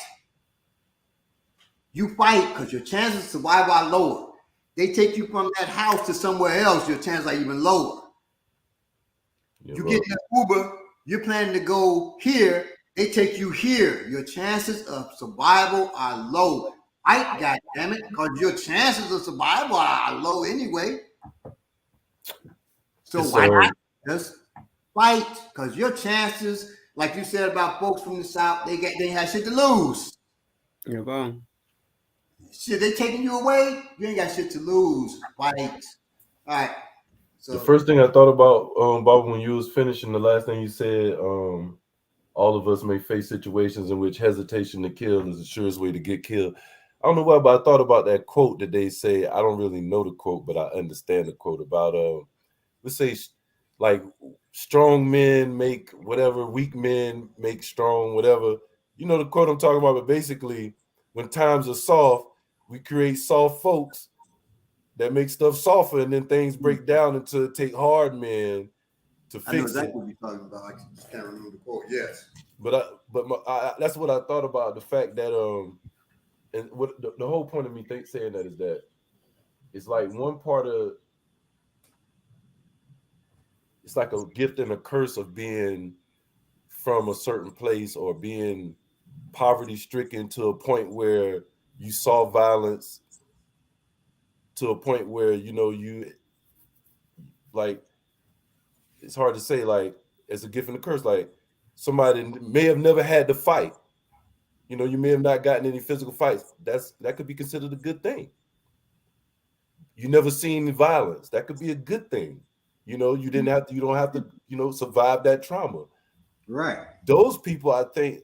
You fight because your chances of survival are lower. They take you from that house to somewhere else, your chances are even lower. You get in an Uber, you're planning to go here, they take you here. Your chances of survival are low. Fight, goddammit, because your chances of survival are low anyway. So why not just fight? Because your chances, like you said about folks from the South, they ain't had shit to lose. Yeah, well. Shit, they taking you away, you ain't got shit to lose. Fight. All right. So the first thing I thought about, Bob, when you was finishing, the last thing you said, all of us may face situations in which hesitation to kill is the surest way to get killed. I don't know why, but I thought about that quote that they say. I don't really know the quote, but I understand the quote about let's say like strong men make whatever, weak men make strong, whatever. You know the quote I'm talking about, but basically, when times are soft, we create soft folks that make stuff softer, and then things break down until it take hard men to I know fix exactly it. what you're talking about. I just can't remember the quote. Yes. But that's what I thought about, the fact that and what the whole point of me saying that is that it's like one part of, it's like a gift and a curse of being from a certain place or being poverty stricken to a point where you saw violence, to a point where you like, it's hard to say, like, it's a gift and a curse. Like, somebody may have never had to fight. You may have not gotten any physical fights. That could be considered a good thing. You never seen violence. That could be a good thing. You don't have to, survive that trauma. Right. Those people, I think,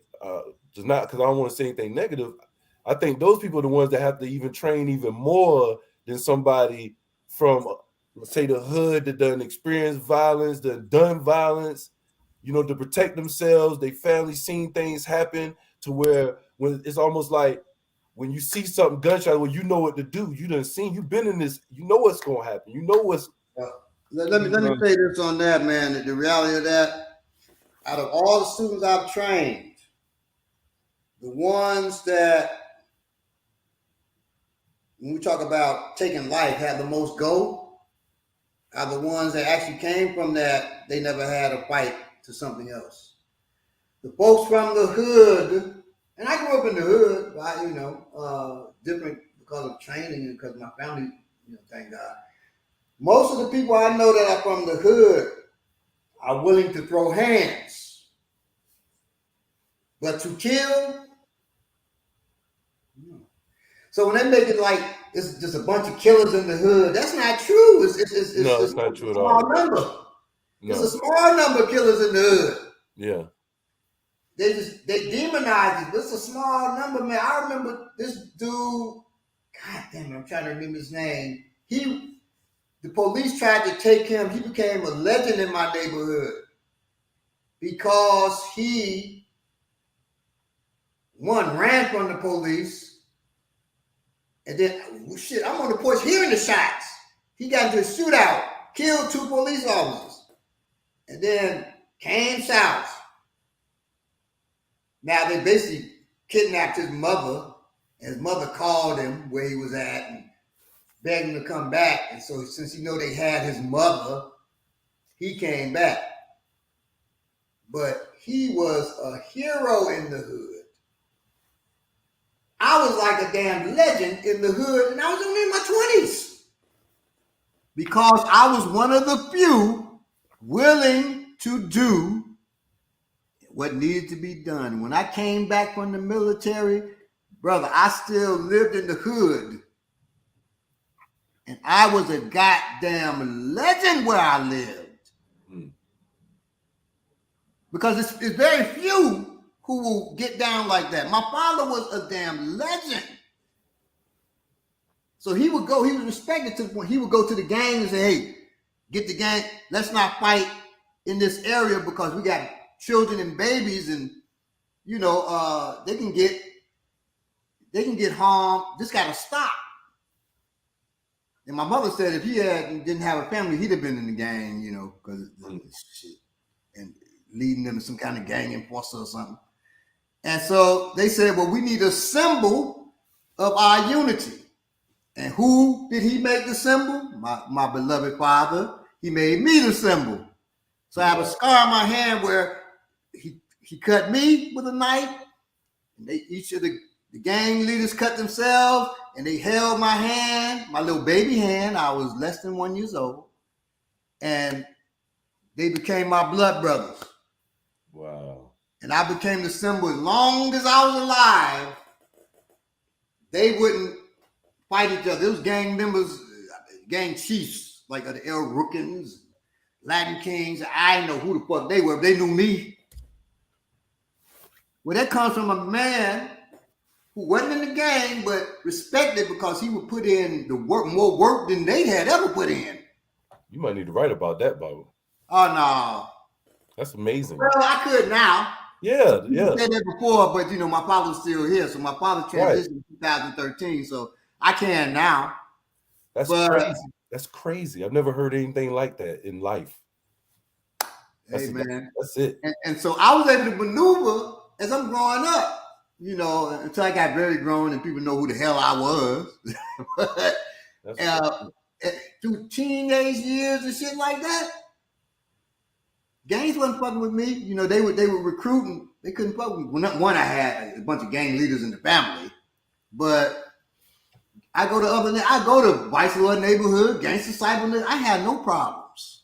just not because I don't want to say anything negative, I think those people are the ones that have to even train even more than somebody from, let's say, the hood that doesn't experience violence, that done violence, to protect themselves. They family seen things happen to where when it's almost like when you see something gunshot, well, you know what to do. You've been in this, you know what's going to happen. You know what's. Let me say this on that, man. The reality of that, out of all the students I've trained, the ones that, when we talk about taking life, have the most go, are the ones that actually came from that. They never had a fight to something else. The folks from the hood, and I grew up in the hood, right, different because of training and because of my family, thank God. Most of the people I know that are from the hood are willing to throw hands. But to kill, no. So when they make it like it's just a bunch of killers in the hood, that's not true. It's not true at all. Small number. No. It's a small number of killers in the hood. Yeah. They demonize it. It's a small number, man. I remember this dude. God damn it, I'm trying to remember his name. The police tried to take him. He became a legend in my neighborhood because he, one, ran from the police, and then, I'm on the porch hearing the shots. He got into a shootout, killed 2 police officers, and then came south. Now they basically kidnapped his mother, and his mother called him where he was at and begged him to come back. And so since they had his mother, he came back. But he was a hero in the hood. I was like a damn legend in the hood, and I was only in my 20s. Because I was one of the few willing to do what needed to be done. When I came back from the military, brother, I still lived in the hood. And I was a goddamn legend where I lived. Because it's very few who will get down like that. My father was a damn legend. So he was respected to the point he would go to the gang and say, hey, get the gang, let's not fight in this area because we got children and babies and, they can get harmed. This got to stop. And my mother said if he didn't have a family, he'd have been in the gang, because shit, and leading them to some kind of gang enforcer or something. And so they said, well, we need a symbol of our unity. And who did he make the symbol? My beloved father. He made me the symbol. So I have a scar on my hand where he cut me with a knife. And each of the gang leaders cut themselves, and they held my hand, my little baby hand. I was less than 1 year old. And they became my blood brothers. Wow. And I became the symbol. As long as I was alive, they wouldn't fight each other. There was gang members, gang chiefs, like the El Rookins, Latin Kings. I didn't know who the fuck they were, but they knew me. Well, that comes from a man who wasn't in the gang, but respected because he would put in the work, more work than they had ever put in. You might need to write about that, Baba. Oh no. That's amazing. Well, I could now. Yeah, You yeah. said that before, but my father's still here. So my father transitioned in 2013. So I can now. That's crazy. That's crazy. I've never heard anything like that in life. That's it. And so I was able to maneuver as I'm growing up, until I got very grown and people know who the hell I was. But through teenage years and shit like that, gangs wasn't fucking with me. They were recruiting. They couldn't fuck with me. One, I had a bunch of gang leaders in the family, but I go to Vice Lord neighborhood, gangster cyber. I had no problems.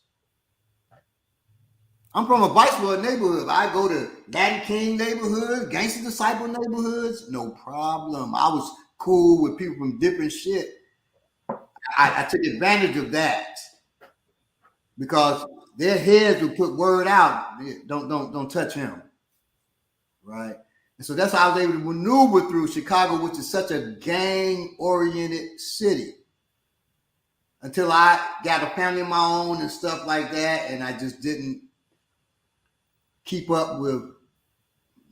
I'm from a Vice Lord neighborhood. I go to Latin King neighborhood, gangster disciple neighborhoods, no problem. I was cool with people from different shit. I took advantage of that because their heads would put word out. Don't touch him, right? And so that's how I was able to maneuver through Chicago, which is such a gang-oriented city, until I got a family of my own and stuff like that, and I just didn't keep up with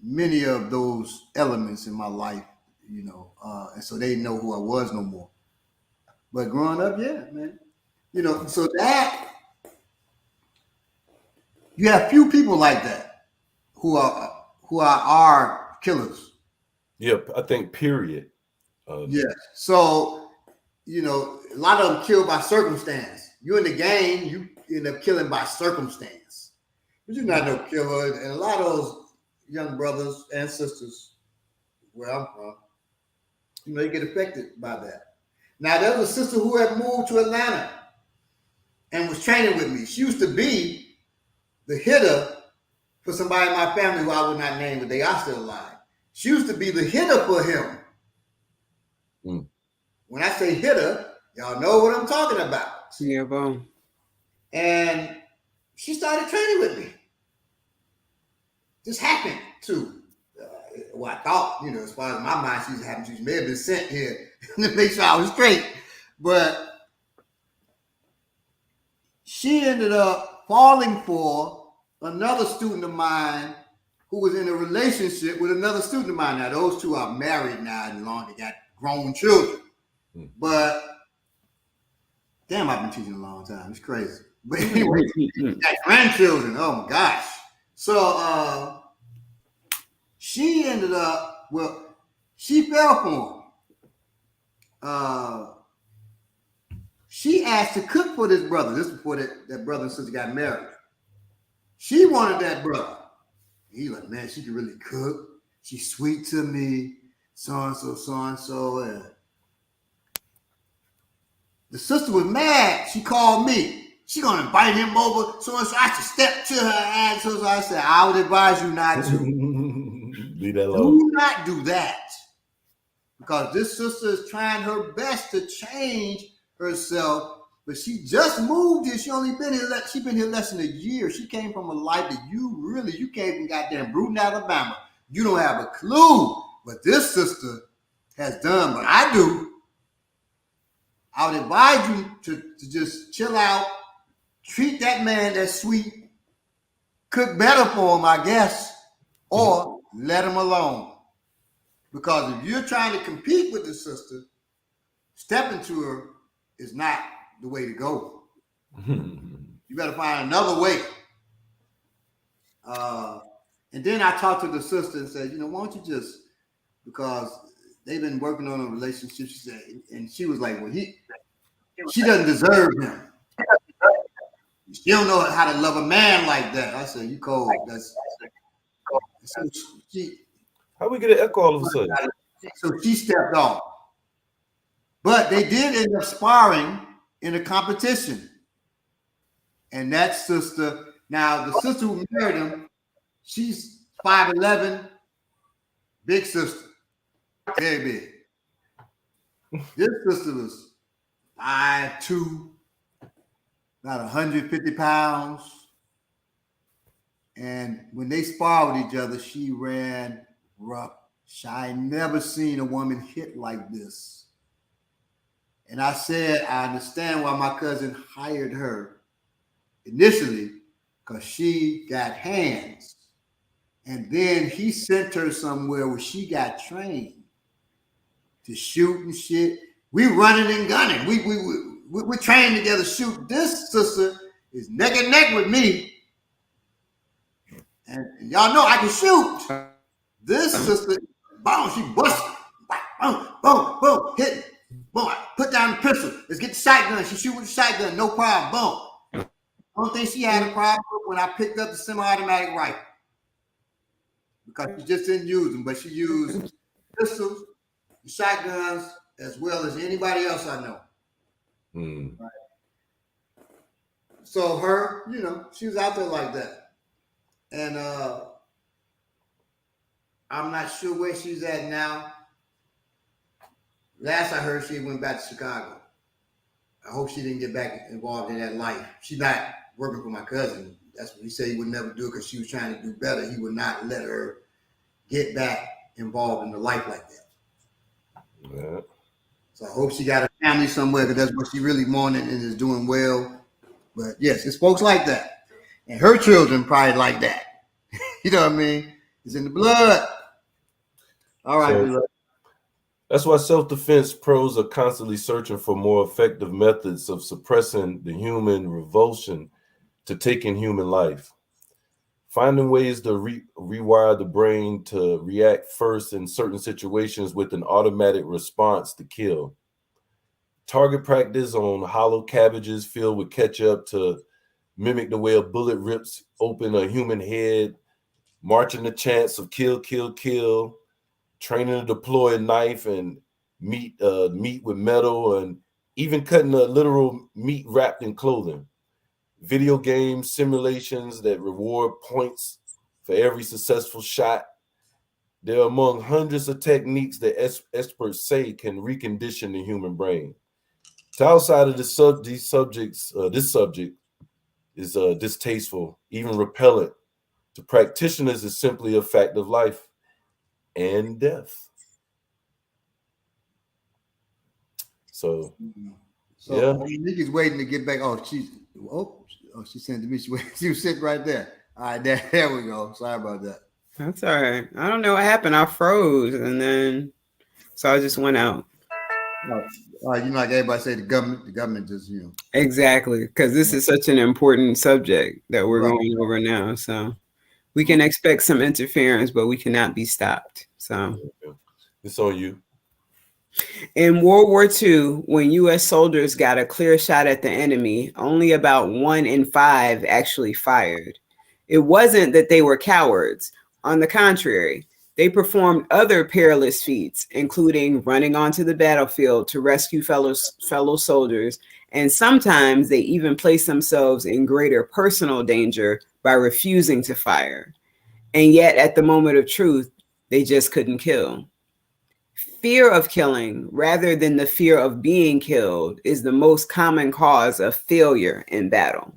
many of those elements in my life, and so they didn't know who I was no more. But growing up, yeah, man, so that you have few people like that who are killers. Yep, I think period. Yes. So, a lot of them kill by circumstance. You in the game, you end up killing by circumstance. But you're not no killer. And a lot of those young brothers and sisters where I'm from, they get affected by that. Now, there's a sister who had moved to Atlanta and was training with me. She used to be the hitter for somebody in my family who I would not name, but they are still alive. She used to be the hitter for him. Mm. When I say hitter, y'all know what I'm talking about. Yeah, boom. And she started training with me. Just happened to. I thought, as far as my mind, she may have been sent here to make sure I was straight. But she ended up falling for another student of mine who was in a relationship with another student of mine. Now, those two are married now and long. They got grown children. Mm. But, damn, I've been teaching a long time. It's crazy. But anyway, got grandchildren. Oh, my gosh. So, she ended up, she fell for him. She asked to cook for this brother. This before that brother and sister got married. She wanted that brother. He's like, man, she can really cook. She's sweet to me. So-and-so, so-and-so. And the sister was mad. She called me. She gonna invite him over. So-and-so, I should step to her ass. So I said, I would advise you not to. Leave that alone. Do not do that. Because this sister is trying her best to change herself, but she just moved here. She been here less than a year. She came from a life that you came from goddamn Bruton, Alabama. You don't have a clue what this sister has done, but I do. I would advise you to just chill out, treat that man that's sweet, cook better for him, I guess, or let him alone. Because if you're trying to compete with the sister, stepping to her is not the way to go. You better find another way. And then I talked to the sister and said, why don't you just, because they've been working on a relationship, she said, and she was like, well, she doesn't deserve him. She don't know how to love a man like that. I said, you cold. How we get an echo all of a sudden? So she stepped off. But they did end up sparring in a competition. And that sister, now the sister who married him, she's 5'11", big sister, very big. This sister was 5'2", about 150 pounds. And when they sparred with each other, she ran rough. I never seen a woman hit like this. And I said, I understand why my cousin hired her initially, because she got hands. And then he sent her somewhere where she got trained to shoot and shit. We running and gunning. We're trained together to shoot. This sister is neck and neck with me. And y'all know I can shoot. This sister, boom, she busted. Boom, boom, boom, hit. Boom, put down the pistol. Let's get the shotgun. She shoot with the shotgun, no problem. Boom. Only thing she had a problem with when I picked up the semi-automatic rifle. Because she just didn't use them, but she used pistols, shotguns, as well as anybody else I know. Right. So her, she was out there like that. And I'm not sure where she's at now. Last I heard, she went back to Chicago. I hope she didn't get back involved in that life. She's not working for my cousin. That's what he said he would never do because she was trying to do better. He would not let her get back involved in the life like that. Yeah. So I hope she got a family somewhere because that's what she really wanted and is doing well. But yes, it's folks like that. And her children probably like that. You know what I mean? It's in the blood. All right. So, that's why self-defense pros are constantly searching for more effective methods of suppressing the human revulsion to taking human life. Finding ways to rewire the brain to react first in certain situations with an automatic response to kill. Target practice on hollow cabbages filled with ketchup to mimic the way a bullet rips open a human head, marching the chants of kill, kill, kill, training to deploy a knife and meat with metal, and even cutting a literal meat wrapped in clothing. Video game simulations that reward points for every successful shot. They're among hundreds of techniques that experts say can recondition the human brain. To outside of this subject is distasteful, even repellent. To practitioners, is simply a fact of life and death. So yeah. Nikki's waiting to get back. She sent to me. She was sitting right there. All right, there we go. Sorry about that. That's all right. I don't know what happened. I froze, and then so I just went out. Like everybody say, the government just, Exactly, because this is such an important subject that we're going over now. So we can expect some interference, but we cannot be stopped. So it's on you. In World War II, when U.S. soldiers got a clear shot at the enemy, only about 1 in 5 actually fired. It wasn't that they were cowards. On the contrary, they performed other perilous feats, including running onto the battlefield to rescue fellow soldiers, and sometimes they even placed themselves in greater personal danger by refusing to fire. And yet, at the moment of truth, they just couldn't kill. Fear of killing, rather than the fear of being killed, is the most common cause of failure in battle.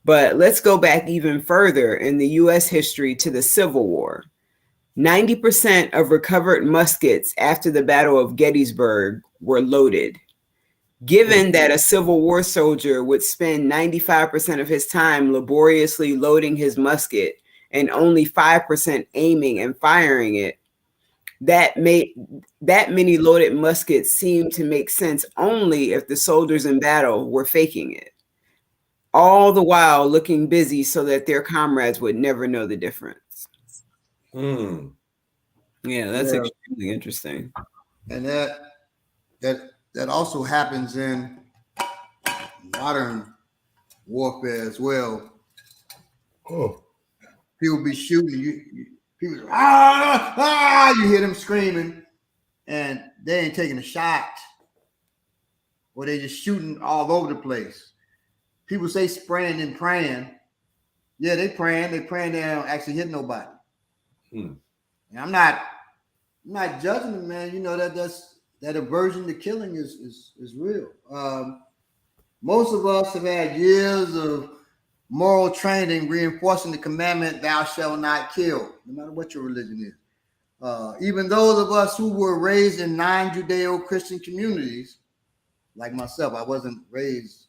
But let's go back even further in the U.S. history to the Civil War. 90% of recovered muskets after the Battle of Gettysburg were loaded. Given that a Civil War soldier would spend 95% of his time laboriously loading his musket and only 5% aiming and firing it, that many loaded muskets seemed to make sense only if the soldiers in battle were faking it, all the while looking busy so that their comrades would never know the difference. Yeah, that's extremely interesting. And that also happens in modern warfare as well. People be shooting people, you hear them screaming, and they ain't taking a shot, or they just shooting all over the place. People say spraying and praying. Yeah, they praying. They don't actually hit nobody. And I'm not judging them, man. That aversion to killing is real. Most of us have had years of moral training reinforcing the commandment, thou shalt not kill, no matter what your religion is. Even those of us who were raised in non-Judeo-Christian communities, like myself, I wasn't raised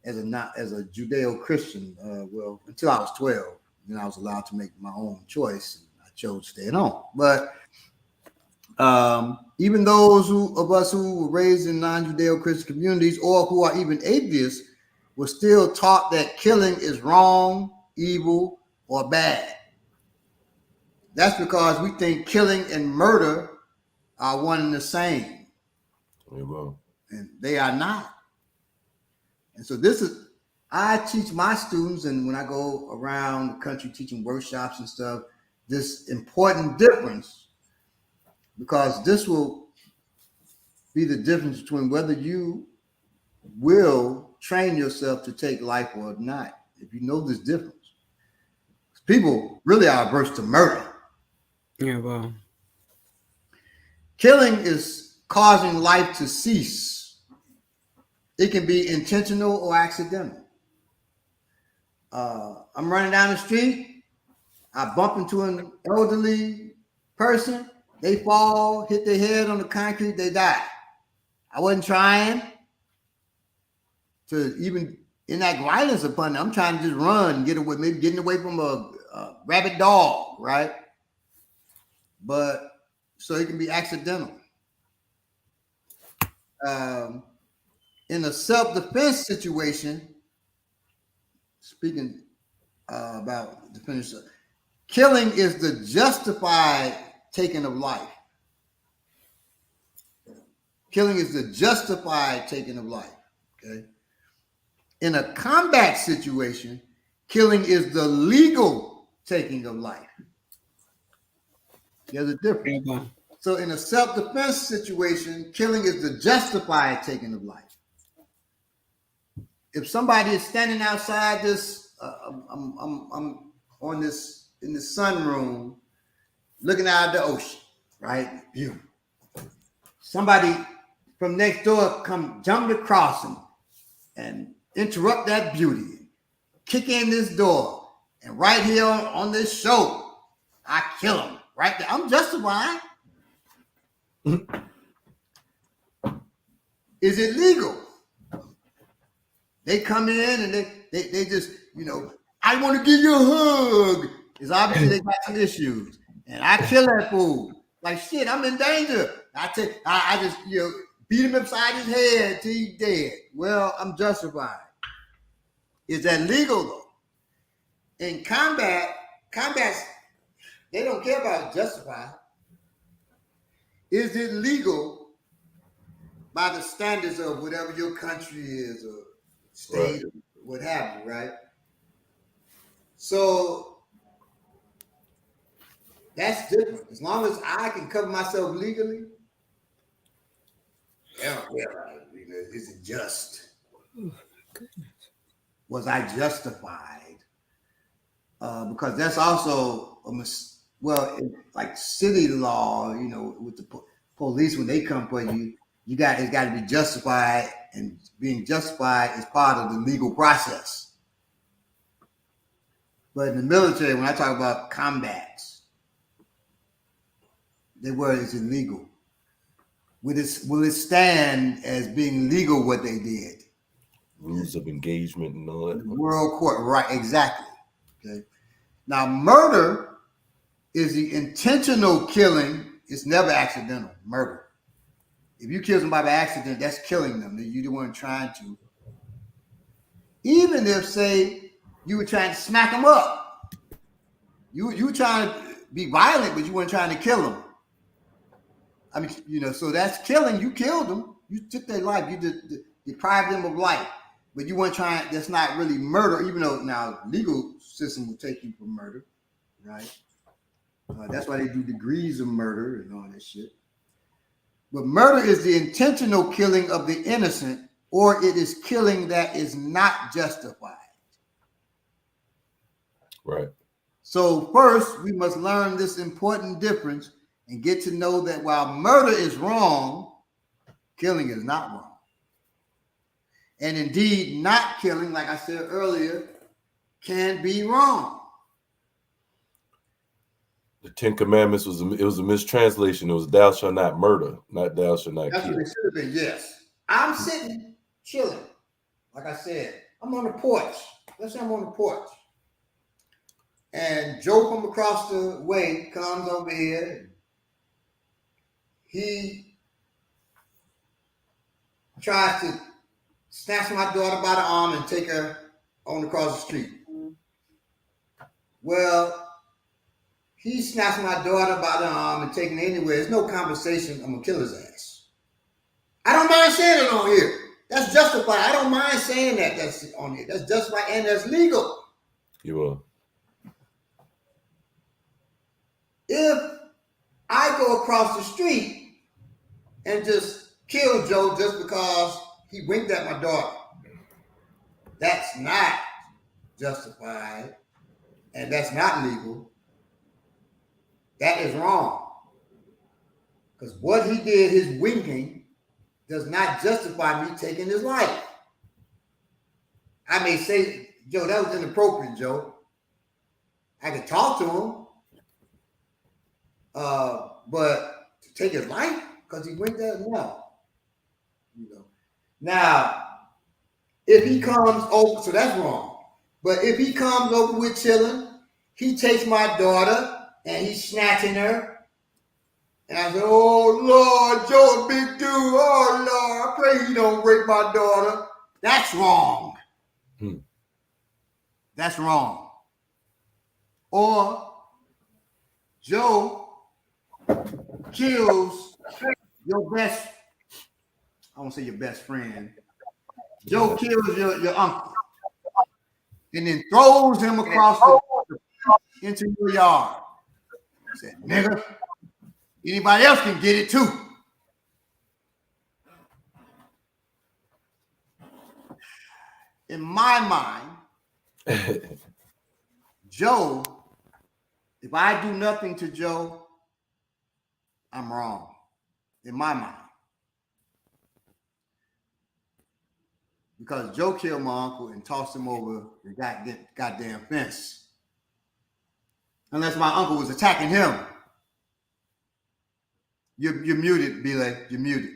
as a Judeo-Christian. Well, until I was 12, then I was allowed to make my own choice. And I chose to stay at home. But even those of us who were raised in non-Judeo-Christian communities, or who are even atheists, were still taught that killing is wrong, evil, or bad. That's because we think killing and murder are one and the same. And they are not. And so I teach my students, and when I go around the country teaching workshops and stuff, this important difference, because this will be the difference between whether you will train yourself to take life or not. If you know this difference, people really are averse to murder. Yeah, well, killing is causing life to cease. It can be intentional or accidental. I'm running down the street. I bump into an elderly person. They fall, hit their head on the concrete, they die. I wasn't trying to even enact violence upon them. I'm trying to just run, maybe getting away from a rabid dog, right? But so it can be accidental. In a self-defense situation, speaking about defense, killing is the justified taking of life. Killing is the justified taking of life. Okay. In a combat situation, killing is the legal taking of life. There's a difference. Mm-hmm. So in a self-defense situation, killing is the justified taking of life. If somebody is standing outside this, I'm on this in the sunroom, looking out at the ocean, right? Beautiful. Somebody from next door come jumping across and interrupt that beauty, kick in this door, and right here on this show, I kill him right there. I'm justified. Is it legal? They come in and they just, I want to give you a hug. It's obviously they got some issues. And I kill that fool. Like, shit, I'm in danger. I just, beat him upside his head till he's dead. Well, I'm justified. Is that legal though? In combat, they don't care about justified. Is it legal by the standards of whatever your country is or state, right, or what have you, right? So that's different. As long as I can cover myself legally, is it just? Was I justified? Because that's also like city law, with the police, when they come for you, it's got to be justified, and being justified is part of the legal process. But in the military, when I talk about combats, the word is illegal. Will it stand as being legal what they did? Rules of engagement and all that. World court, right? Exactly. Okay. Now, murder is the intentional killing. It's never accidental. Murder. If you kill somebody by accident, that's killing them. You weren't trying to. Even if, say, you were trying to smack them up, you were trying to be violent, but you weren't trying to kill them. I mean, so that's killing. You killed them. You took their life. You deprived them of life. But you weren't trying, that's not really murder, even though now legal system will take you for murder, right? That's why they do degrees of murder and all that shit. But murder is the intentional killing of the innocent, or it is killing that is not justified. Right. So first, we must learn this important difference and get to know that while murder is wrong, killing is not wrong. And indeed, not killing, like I said earlier, can be wrong. The 10 Commandments was a mistranslation. It was "Thou shalt not murder," not "Thou shalt not kill." That's what it should have been. Yes, I'm sitting chilling, like I said. I'm on the porch. Let's say I'm on the porch. And Joe from across the way comes over here. He tries to snatch my daughter by the arm and take her on across the street. Well, he snatched my daughter by the arm and taking her anywhere. There's no conversation. I'm gonna kill his ass. I don't mind saying it on here. That's justified. I don't mind saying that. That's on here. That's justified and that's legal. You are. If I go across the street and just kill Joe just because he winked at my daughter, that's not justified and that's not legal. That is wrong. Because what he did, his winking, does not justify me taking his life. I may say, Joe, that was inappropriate, Joe. I could talk to him. But to take his life because he went there, no. You know. Now, if he comes over, so that's wrong. But if he comes over with chilling, he takes my daughter and he's snatching her. And I said, oh Lord, Joe, big dude. Oh Lord, I pray he don't rape my daughter. That's wrong. That's wrong. Or Joe kills your best, I won't say your best friend. Joe kills your uncle and then throws him across into your yard. I said, nigga, anybody else can get it too. In my mind, Joe, if I do nothing to Joe, I'm wrong. In my mind. Because Joe killed my uncle and tossed him over the goddamn fence. Unless my uncle was attacking him. You're muted, Belay. You're muted.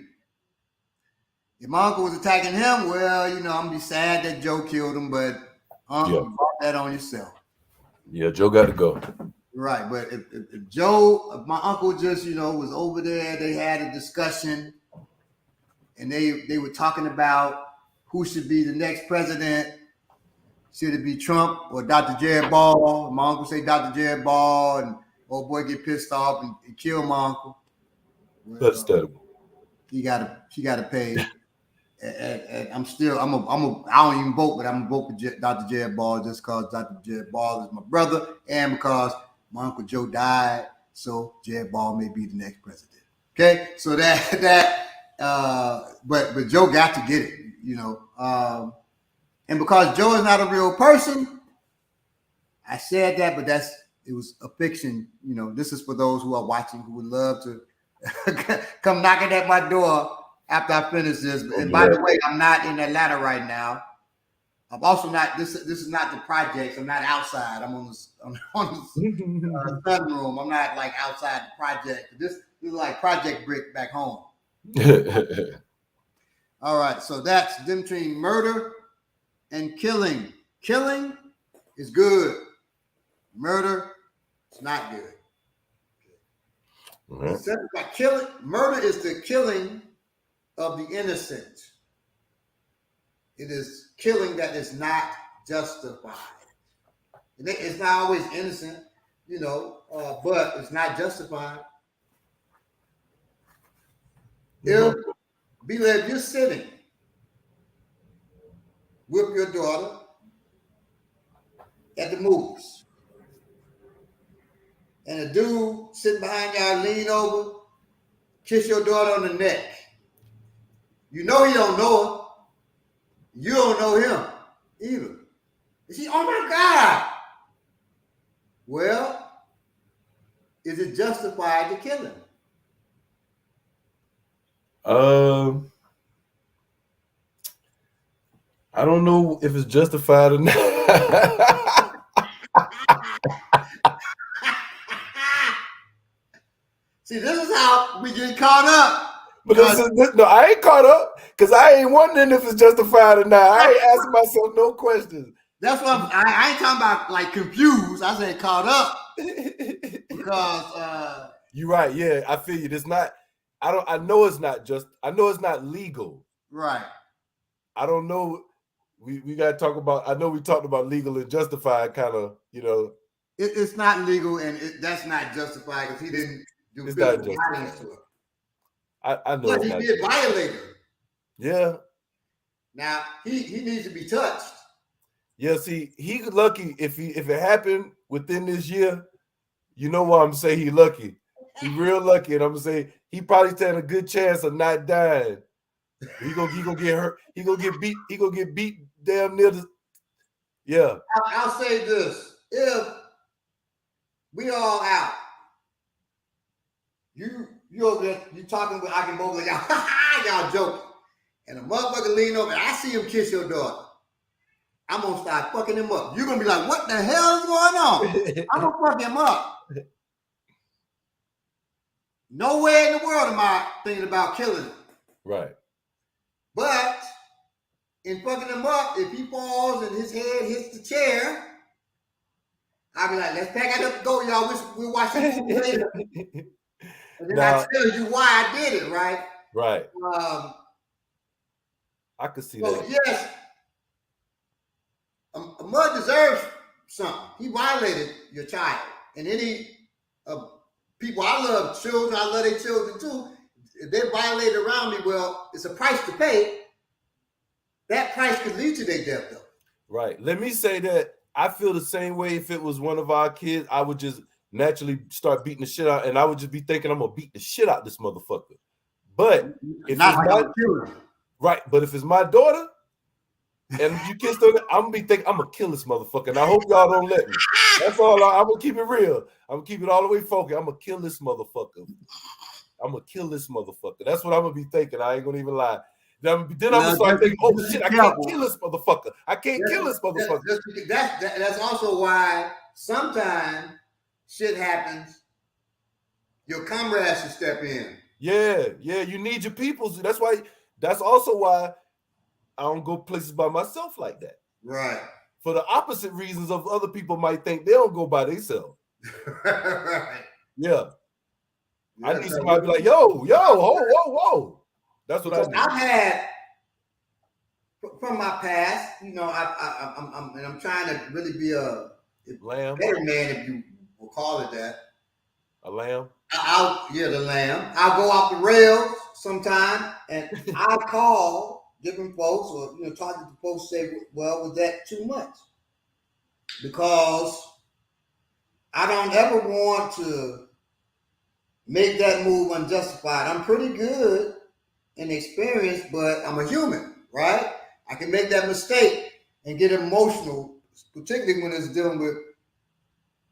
If my uncle was attacking him, well, you know, I'm gonna be sad that Joe killed him, but you brought that on yourself. Yeah, Joe got to go. Right, but if Joe, my uncle just, you know, was over there, they had a discussion and they were talking about who should be the next president. Should it be Trump or Dr. Jared Ball? My uncle say Dr. Jared Ball, and old boy get pissed off and kill my uncle. Well, That's terrible. She gotta pay. And I don't even vote, but I'm gonna vote for Dr. Jared Ball just because Dr. Jared Ball is my brother and because my Uncle Joe died, so Jared Ball may be the next president. Okay, so but Joe got to get it, you know. And because Joe is not a real person, I said that, but it was a fiction. You know, this is for those who are watching who would love to come knocking at my door after I finish this. And by the way, I'm not in Atlanta right now. I'm also not. This is not the projects. I'm not outside. I'm on the sunroom. I'm not like outside the project. This is like Project Brick back home. All right. So that's them between murder and killing. Killing is good. Murder is not good. By killing, murder is the killing of the innocent. It is killing that is not justified. It's not always innocent, you know, but it's not justified. If you're sitting with your daughter at the movies, and a dude sitting behind y'all lean over, kiss your daughter on the neck. You know he don't know her. You don't know him either. Is he, oh my God. Well, is it justified to kill him? I don't know if it's justified or not. See, this is how we get caught up. But no, I ain't caught up because I ain't wondering if it's justified or not. I ain't asking myself no questions. That's what I ain't talking about, like confused. I said caught up because you're right. Yeah, I feel you. It's not. I know it's not just. I know it's not legal. Right. I don't know. We got to talk about. I know we talked about legal and justified, kind of. You know, it's not legal, and that's not justified because he didn't do physical violence to her. I know. But he did violate her. Yeah. Now he needs to be touched. Yeah. See, he's lucky if it happened within this year. You know why I'm saying he lucky? He real lucky, and I'm gonna say he probably stand a good chance of not dying. He gonna get hurt. He gonna get beat. He gonna get beat damn near the. Yeah. I'll say this: if we all out, you over there, you talking with I can both like y'all joking, and a motherfucker lean over, and I see him kiss your daughter. I'm gonna start fucking him up. You're gonna be like, what the hell is going on? I'm gonna fuck him up. Nowhere in the world am I thinking about killing him. Right. But in fucking him up, if he falls and his head hits the chair, I'll be like, let's pack it up and go, y'all. We'll watch this movie later. And then I tell you why I did it, right? Right. I could see that. Yes, a mother deserves something. He violated your child. And any people, I love children, I love their children too. If they violate around me, well, it's a price to pay. That price could lead to their death, though. Right. Let me say that I feel the same way. If it was one of our kids, I would just naturally start beating the shit out, and I would just be thinking I'm gonna beat the shit out this motherfucker. But if not it's like my right, but if it's my daughter and you kissed her, I'm gonna be thinking I'm gonna kill this motherfucker. And I hope y'all don't let me. That's all. I'm gonna keep it real. I'm gonna keep it all the way focused. I'm gonna kill this motherfucker. I'm gonna kill this motherfucker. That's what I'm gonna be thinking. I ain't gonna even lie. Then I'm gonna start thinking, oh shit, I can't kill this motherfucker. I can't kill this motherfucker. That's also why sometimes shit happens. Your comrades should step in. Yeah, you need your people. That's why. That's also why I don't go places by myself like that. Right. For the opposite reasons of other people might think they don't go by themselves. Right. Yeah. I need somebody to be like, yo, whoa. That's what I need. I've had from my past, you know, I'm trying to really be a lamb, better man, if you will call it that. A lamb. The lamb. I'll go off the rails sometime, and I'll call different folks, or talk to the folks. Say, well, was that too much? Because I don't ever want to make that move unjustified. I'm pretty good and experienced, but I'm a human, right? I can make that mistake and get emotional, particularly when it's dealing with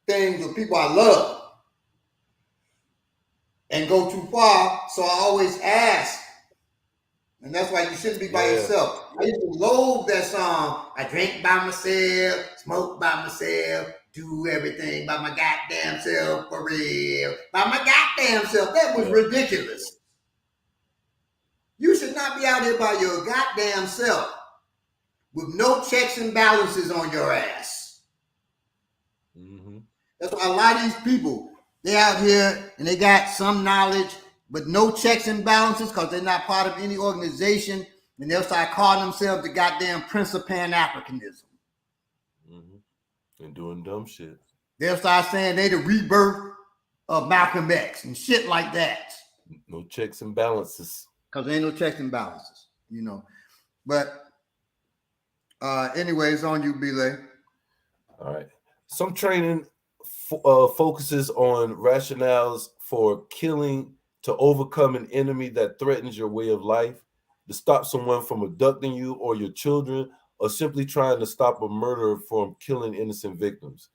things or people I love, and go too far. So I always ask, and that's why you shouldn't be by yourself. I used to loathe that song. I drink by myself, smoke by myself, do everything by my goddamn self, for real. By my goddamn self. That was ridiculous. You should not be out here by your goddamn self with no checks and balances on your ass. Mm-hmm. That's why a lot of these people, they out here and they got some knowledge, but no checks and balances because they're not part of any organization, and they'll start calling themselves the goddamn Prince of Pan-Africanism. Mm-hmm. And doing dumb shit. They'll start saying they the rebirth of Malcolm X and shit like that. No checks and balances. Because there ain't no checks and balances, But anyways, on you, Belay. All right. Some training focuses on rationales for killing to overcome an enemy that threatens your way of life, to stop someone from abducting you or your children, or simply trying to stop a murderer from killing innocent victims.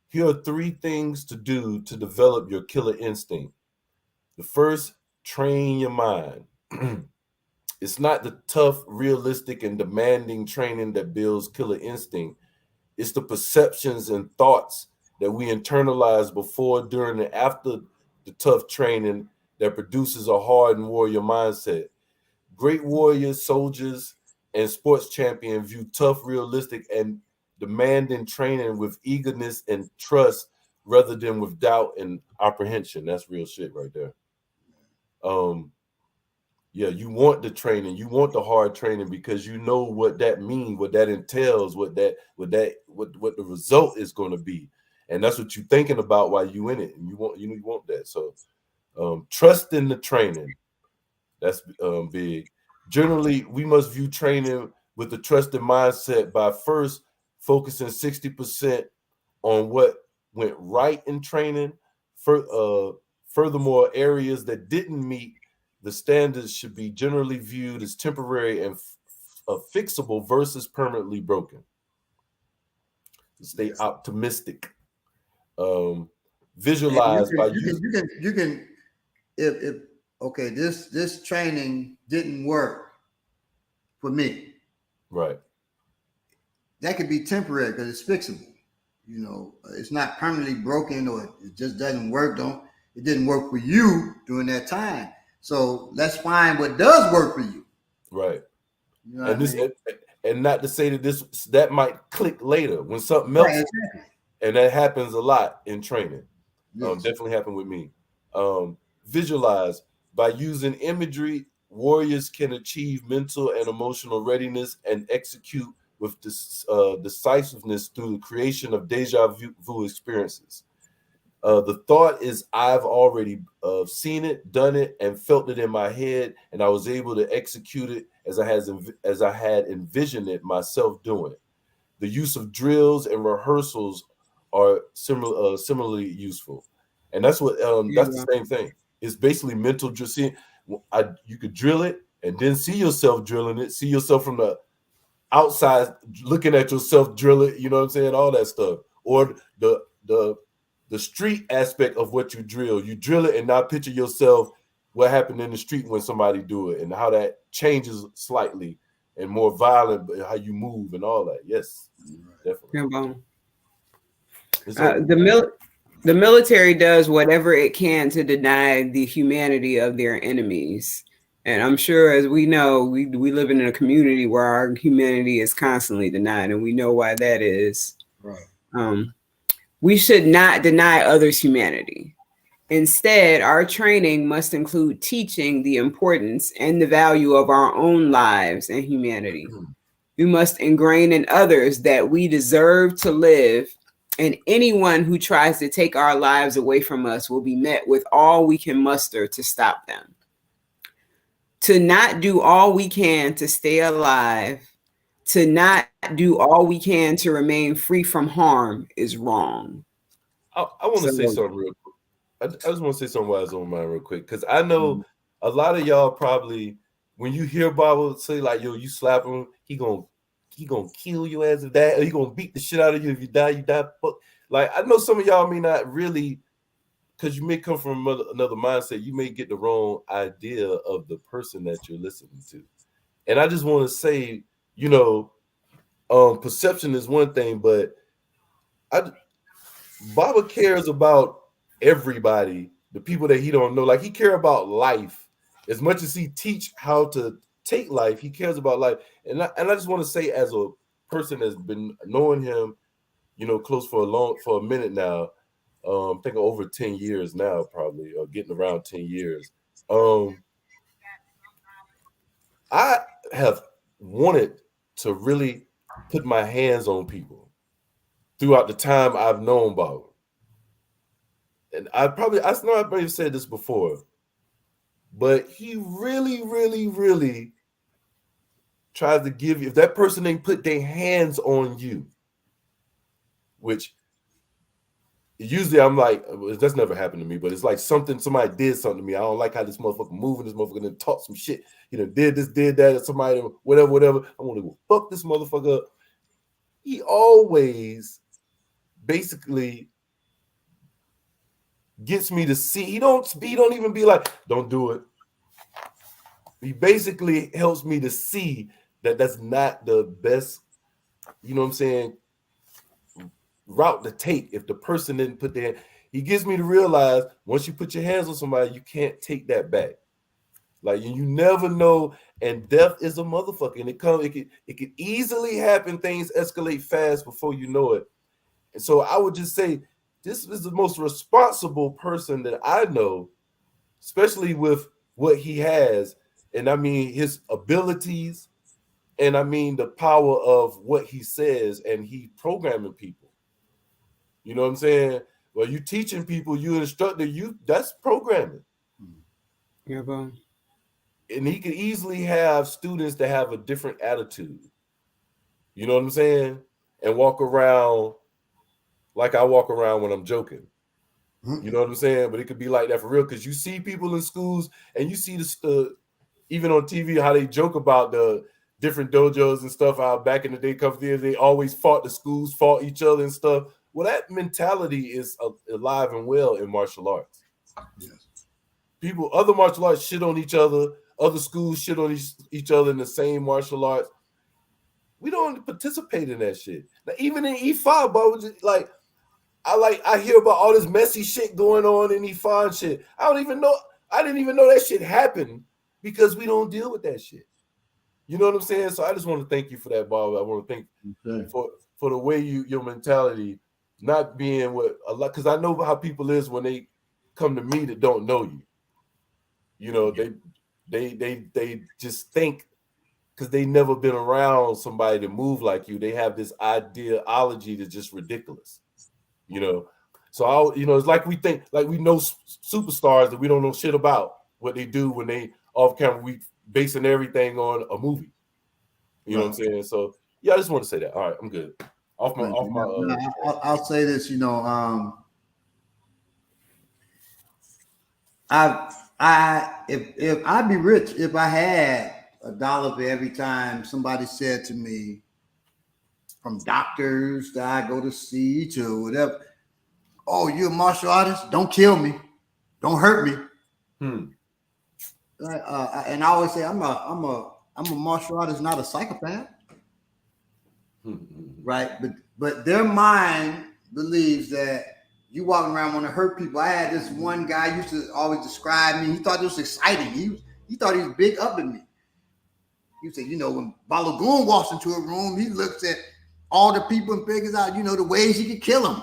Here are 3 things to do to develop your killer instinct. The first, train your mind. It's not the tough, realistic, and demanding training that builds killer instinct. It's the perceptions and thoughts that we internalize before, during, and after the tough training that produces a hardened warrior mindset. Great warriors, soldiers, and sports champions view tough, realistic, and demanding training with eagerness and trust rather than with doubt and apprehension. That's real shit right there. Yeah, you want the training, you want the hard training because you know what that means, what that entails, what the result is going to be, and that's what you're thinking about while you in it, and you want that. So, trust in the training. That's big. Generally, we must view training with a trusted mindset by first focusing 60% on what went right in training. Furthermore, areas that didn't meet the standards should be generally viewed as temporary and fixable versus permanently broken. Stay optimistic. Visualize by using. You can if okay, this training didn't work for me. Right. That could be temporary because it's fixable. It's not permanently broken or it just doesn't work. It didn't work for you during that time. So let's find what does work for you. Right. You know and not to say that that might click later when something else, right, exactly. And that happens a lot in training. Yes. Definitely happened with me. Visualize by using imagery, warriors can achieve mental and emotional readiness and execute with decisiveness through the creation of deja vu experiences. The thought is I've already seen it, done it, and felt it in my head, and I was able to execute it as I had envisioned it myself doing it. The use of drills and rehearsals are similarly useful, and that's what that's the same thing. It's basically mental. You could drill it and then see yourself drilling it, see yourself from the outside looking at yourself drill it. You know what I'm saying? All that stuff, or the street aspect of what you drill it and now picture yourself what happened in the street when somebody do it and how that changes slightly and more violent, how you move and all that. Yes, definitely. The military does whatever it can to deny the humanity of their enemies. And I'm sure, as we know, we live in a community where our humanity is constantly denied, and we know why that is. Right. We should not deny others' humanity. Instead, our training must include teaching the importance and the value of our own lives and humanity. We must ingrain in others that we deserve to live, and anyone who tries to take our lives away from us will be met with all we can muster to stop them. To not do all we can to stay alive, to not do all we can to remain free from harm is wrong. I want to say something real quick. I just want to say something while I was on mine real quick, because I know a lot of y'all probably, when you hear Bob say like, yo, you slap him, he gonna kill you as of that, or he gonna beat the shit out of you if you die, Like, I know some of y'all may not really, because you may come from another mindset, you may get the wrong idea of the person that you're listening to. And I just want to say, perception is one thing, but Baba cares about everybody, the people that he don't know. Like, he cares about life as much as he teach how to take life. He cares about life, and I just want to say, as a person that's been knowing him, close for a minute now, I think over 10 years now, probably, or getting around 10 years. I have wanted to really put my hands on people throughout the time I've known Baba. And I know I may have said this before, but he really, really, really tries to give you, if that person ain't put their hands on you, which usually I'm like, that's never happened to me, but it's like somebody did something to me. I don't like how this motherfucker moving, this motherfucker done talk some shit, did this, did that, or somebody, whatever. I want to go fuck this motherfucker up. He always basically gets me to see. He don't even be like, don't do it. He basically helps me to see that that's not the best, route to take. If the person didn't put their, he gets me to realize once you put your hands on somebody, you can't take that back. Like you never know, and death is a motherfucker, and it can easily happen. Things escalate fast before you know it, and so I would just say this is the most responsible person that I know, especially with what he has, and I mean his abilities, and I mean the power of what he says, and he programming people. You know what I'm saying? Well, you teaching people, you instructor, that's programming. Yeah, bro. And he could easily have students that have a different attitude. You know what I'm saying? And walk around like I walk around when I'm joking. You know what I'm saying? But it could be like that for real, because you see people in schools and you see even on TV how they joke about the different dojos and stuff. How back in the day, couple of years, they always fought, the schools fought each other and stuff. Well, that mentality is alive and well in martial arts. Yes. Other martial arts shit on each other. Other schools shit on each other in the same martial arts. We don't participate in that shit. Now, even in E5, bro, I hear about all this messy shit going on in E5 and shit. I didn't even know that shit happened because we don't deal with that shit. You know what I'm saying? So I just want to thank you for that, Bob. I want to thank you for the way your mentality not being what a lot, because I know how people is when they come to me that don't know you. You know, they just think because they never been around somebody to move like you. They have this ideology that's just ridiculous. You know, so it's like we think like we know superstars that we don't know shit about what they do when they off camera. We basing everything on a movie. You know what I'm saying? So yeah, I just want to say that. All right, I'm good. I'll say this. You know, if I'd be rich if I had $1 for every time somebody said to me, from doctors that I go to see to whatever, oh, you're a martial artist? Don't kill me, don't hurt me. And I always say I'm a martial artist, not a psychopath. Right? But their mind believes that you walking around want to hurt people. I had this one guy used to always describe me. He thought it was exciting. He thought he was big up in me. He said, you know, when Balagoon walks into a room, he looks at all the people and figures out, you know, the ways he could kill them.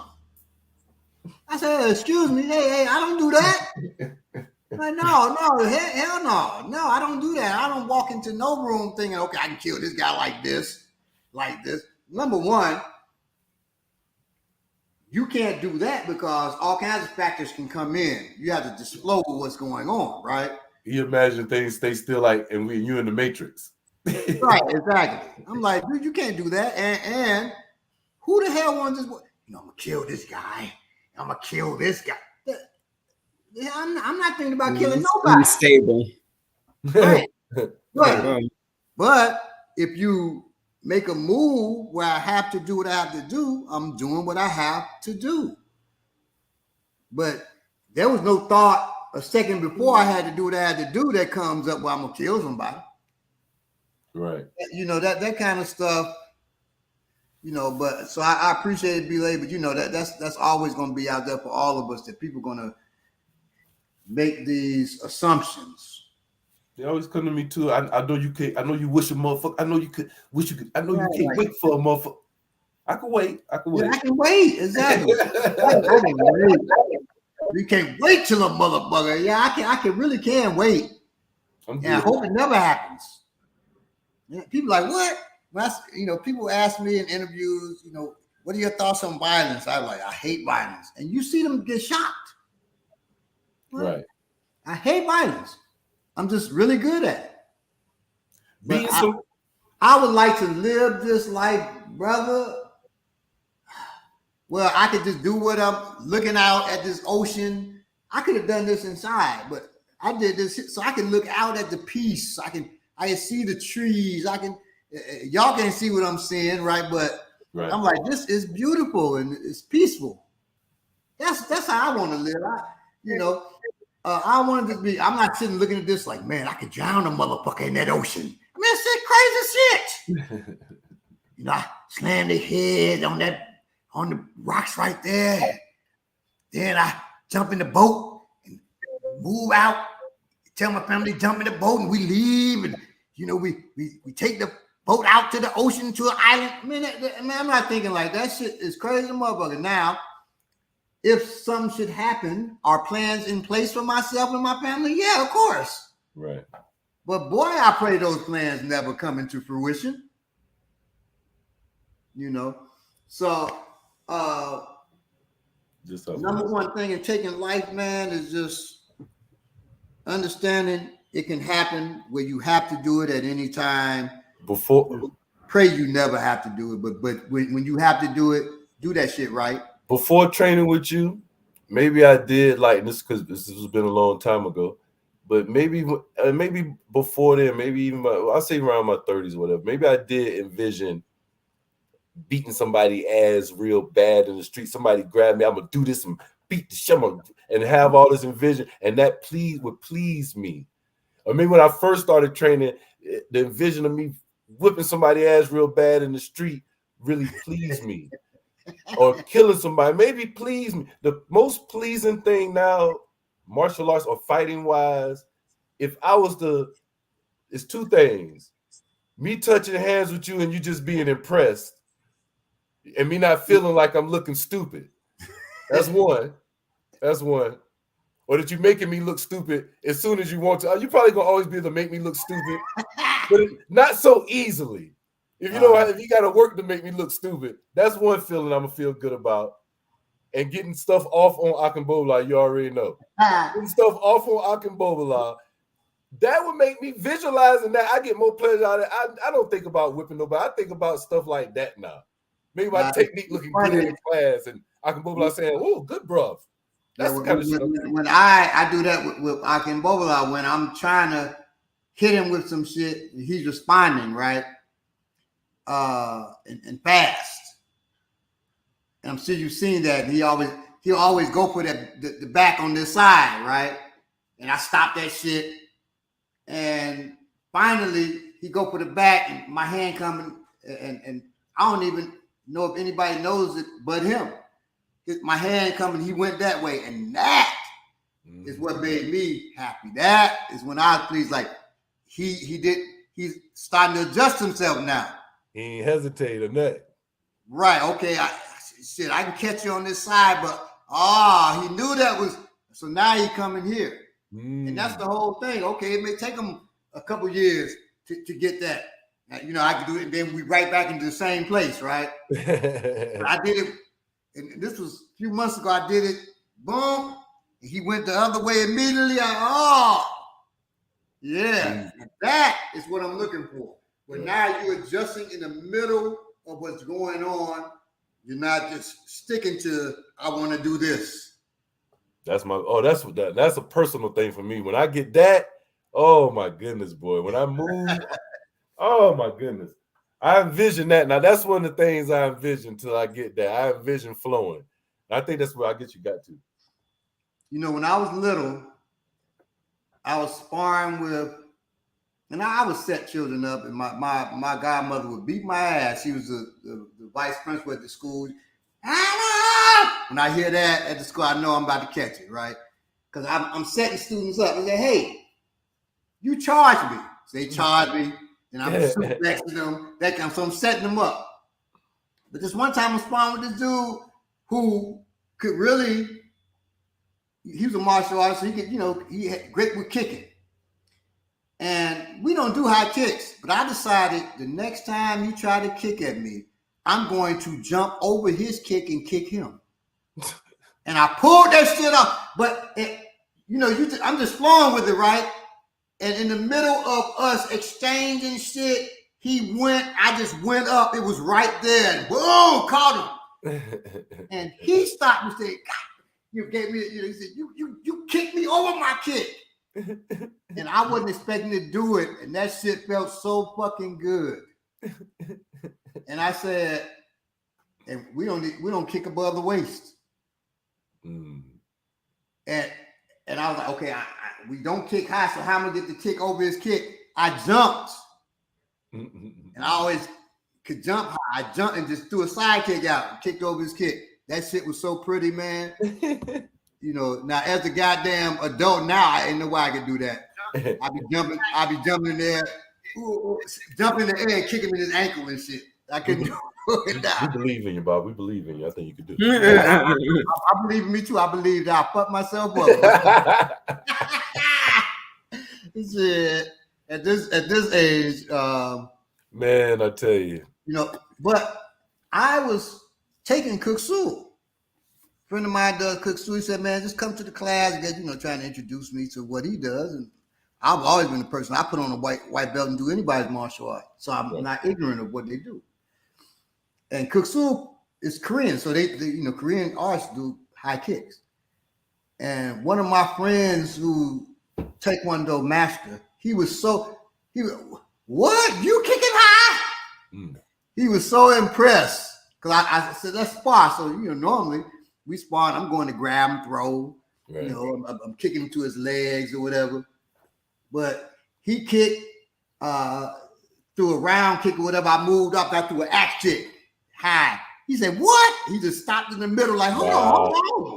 I said, excuse me, hey, I don't do that. Like, no, hell no, I don't do that. I don't walk into no room thinking, okay, I can kill this guy like this. Number one, you can't do that because all kinds of factors can come in. You have to disclose what's going on, right? You imagine things stay still like, and you in the Matrix. Right, exactly. I'm like, dude, you can't do that. And who the hell wants this? You know, I'm gonna kill this guy. I'm gonna kill this guy. I'm not thinking about killing nobody. Unstable. Right. But if you make a move where I have to do what I have to do, I'm doing what I have to do. But there was no thought a second before I had to do what I had to do that comes up where I'm gonna kill somebody. Right. You know, that kind of stuff, you know, but so I appreciate it, Belay, but you know, that's always gonna be out there for all of us, that people are gonna make these assumptions. They always come to me too. I know you can't. I know you wish a motherfucker. I know you could wish you could. I know you can't wait for a motherfucker. I can wait. Yeah, I can wait. Exactly. I can wait. You can't wait till a motherfucker. Yeah, I really can wait. And I hope it never happens. Yeah, people like, what? When people ask me in interviews, you know, what are your thoughts on violence? I'm like, I hate violence. And you see them get shocked. Right. I hate violence. I'm just really good at it. I would like to live this life, brother, well, I could just do what I'm looking out at this ocean. I could have done this inside, but I did this so I can look out at the peace. I can see the trees. Y'all can't see what I'm seeing, right? But I'm like, this is beautiful and it's peaceful. That's how I want to live. I wanted to be. I'm not sitting looking at this like, man, I could drown a motherfucker in that ocean. I mean, it's crazy shit. You know, I slam their head on the rocks right there. Then I jump in the boat and move out. Tell my family to jump in the boat and we leave. And we take the boat out to the ocean to an island. Man, I'm not thinking like that shit is crazy, motherfucker. Now, if something should happen, are plans in place for myself and my family? Yeah, of course. Right. But boy, I pray those plans never come into fruition. So number one thing in taking life, man, is just understanding it can happen where you have to do it at any time. Pray you never have to do it, but when you have to do it, do that shit right. Before training with you, maybe I did like this because this has been a long time ago. But maybe before then, maybe even I'll say around my 30s or whatever. Maybe I did envision beating somebody ass real bad in the street. Somebody grab me, I'm gonna do this and beat the shit and have all this envision, and that would please me. Or maybe when I first started training, the envision of me whipping somebody ass real bad in the street really pleased me. Or killing somebody maybe please me. The most pleasing thing now, martial arts or fighting wise, if I was it's two things: me touching hands with you and you just being impressed, and me not feeling like I'm looking stupid. That's one. Or that you making me look stupid as soon as you want to. You probably gonna always be able to make me look stupid, but not so easily. If you got to work to make me look stupid, that's one feeling I'm gonna feel good about. And getting stuff off on Akinbola, you already know. Getting stuff off on Akinbola, that would make me visualizing that. I get more pleasure out of it. I don't think about whipping nobody. I think about stuff like that now. Maybe my technique looking good in class, and Akinbola saying, "Oh, good, bruv." That's the kind of shit. When I do that with Akinbola, when I'm trying to hit him with some shit, he's responding right. And fast. And I'm sure you've seen that. He'll always go for the back on this side, right? And I stop that shit. And finally he go for the back and my hand coming and I don't even know if anybody knows it but him. My hand coming, he went that way. And that is what made me happy. That is when I was pleased, like he's starting to adjust himself now. He ain't hesitate on that. Right. Okay. I can catch you on this side, but he knew that was. So now he coming here, and that's the whole thing. Okay, it may take him a couple years to get that. I can do it, and then we right back into the same place, right? I did it, and this was a few months ago. I did it. Boom. And he went the other way immediately. Yeah. And that is what I'm looking for. But now you're adjusting in the middle of what's going on. You're not just sticking to, I want to do this. That's a personal thing for me. When I get that, oh my goodness, boy. When I move, oh my goodness. I envision that. Now that's one of the things I envision till I get that. I envision flowing. I think that's where I get you got to. When I was little, I was sparring with, and I would set children up, and my godmother would beat my ass. She was the vice principal at the school. When I hear that at the school, I know I'm about to catch it, right? Because I'm setting students up and say, hey, you charge me. So they charge me, and I'm suplexing them. So I'm setting them up. But this one time I was sparring with this dude who could really, he was a martial artist, so he could, he had great with kicking. And we don't do high kicks, but I decided the next time he tried to kick at me, I'm going to jump over his kick and kick him. And I pulled that shit off. But, I'm just flowing with it, right? And in the middle of us exchanging shit, I just went up. It was right there. And boom, caught him. And he stopped and said, God, you gave me, he said, you kicked me over my kick. And I wasn't expecting to do it, and that shit felt so fucking good. And I said, and we don't kick above the waist. And I was like, okay, we don't kick high, so how am I gonna get the kick over his kick? I jumped, and I always could jump high. I jumped and just threw a side kick out and kicked over his kick. That shit was so pretty, man. You know, now as a goddamn adult now, I ain't know why I could do that. I be jumping in there, jumping in the air, and kicking him in his ankle and shit. I couldn't do it now. We believe in you, Bob. We believe in you. I think you could do it. I believe in me too. I believe that I fucked myself up. Shit. At this age, man, I tell you. You know, but I was taking Kuksu. Friend of mine does Kuksu. He said, man, just come to the class and get, you know, trying to introduce me to what he does. And I've always been the person, I put on a white belt and do anybody's martial art. So I'm not ignorant of what they do. And Kuksu is Korean. So they you know, Korean arts do high kicks. And one of my friends who Taekwondo master, what? You kicking high? He was so impressed. Because I said, let's spar. So, you know, normally we spar, I'm going to grab and throw. Right. You know, I'm kicking him to his legs or whatever. But he kicked, threw a round kick or whatever. I moved up, I threw an axe kick high. He said, what? He just stopped in the middle like, hold on.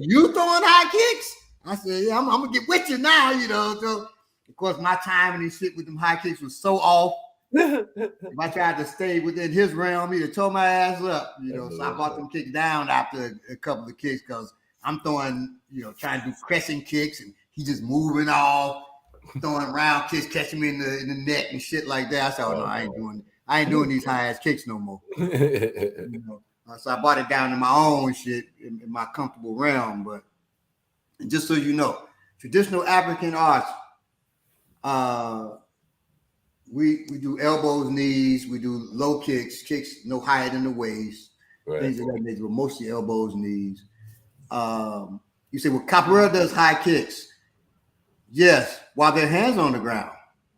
You throwing high kicks? I said, yeah, I'm going to get with you now, you know. So, of course, my timing and shit with them high kicks was so off. If I tried to stay within his realm, he'd have tore my ass up, you know. So I brought them kicks down after a couple of kicks because I'm throwing, you know, trying to do crescent kicks and he just moving off, throwing round kicks, catching me in the neck and shit like that. I said, oh, no, I ain't doing these high ass kicks no more. You know? So I brought it down to my own shit in my comfortable realm. But and just so you know, traditional African arts, we do elbows, knees, we do low kicks no higher than the waist, things of that nature, but mostly elbows, knees. You say, well, capoeira does high kicks. Yes, while their hands on the ground.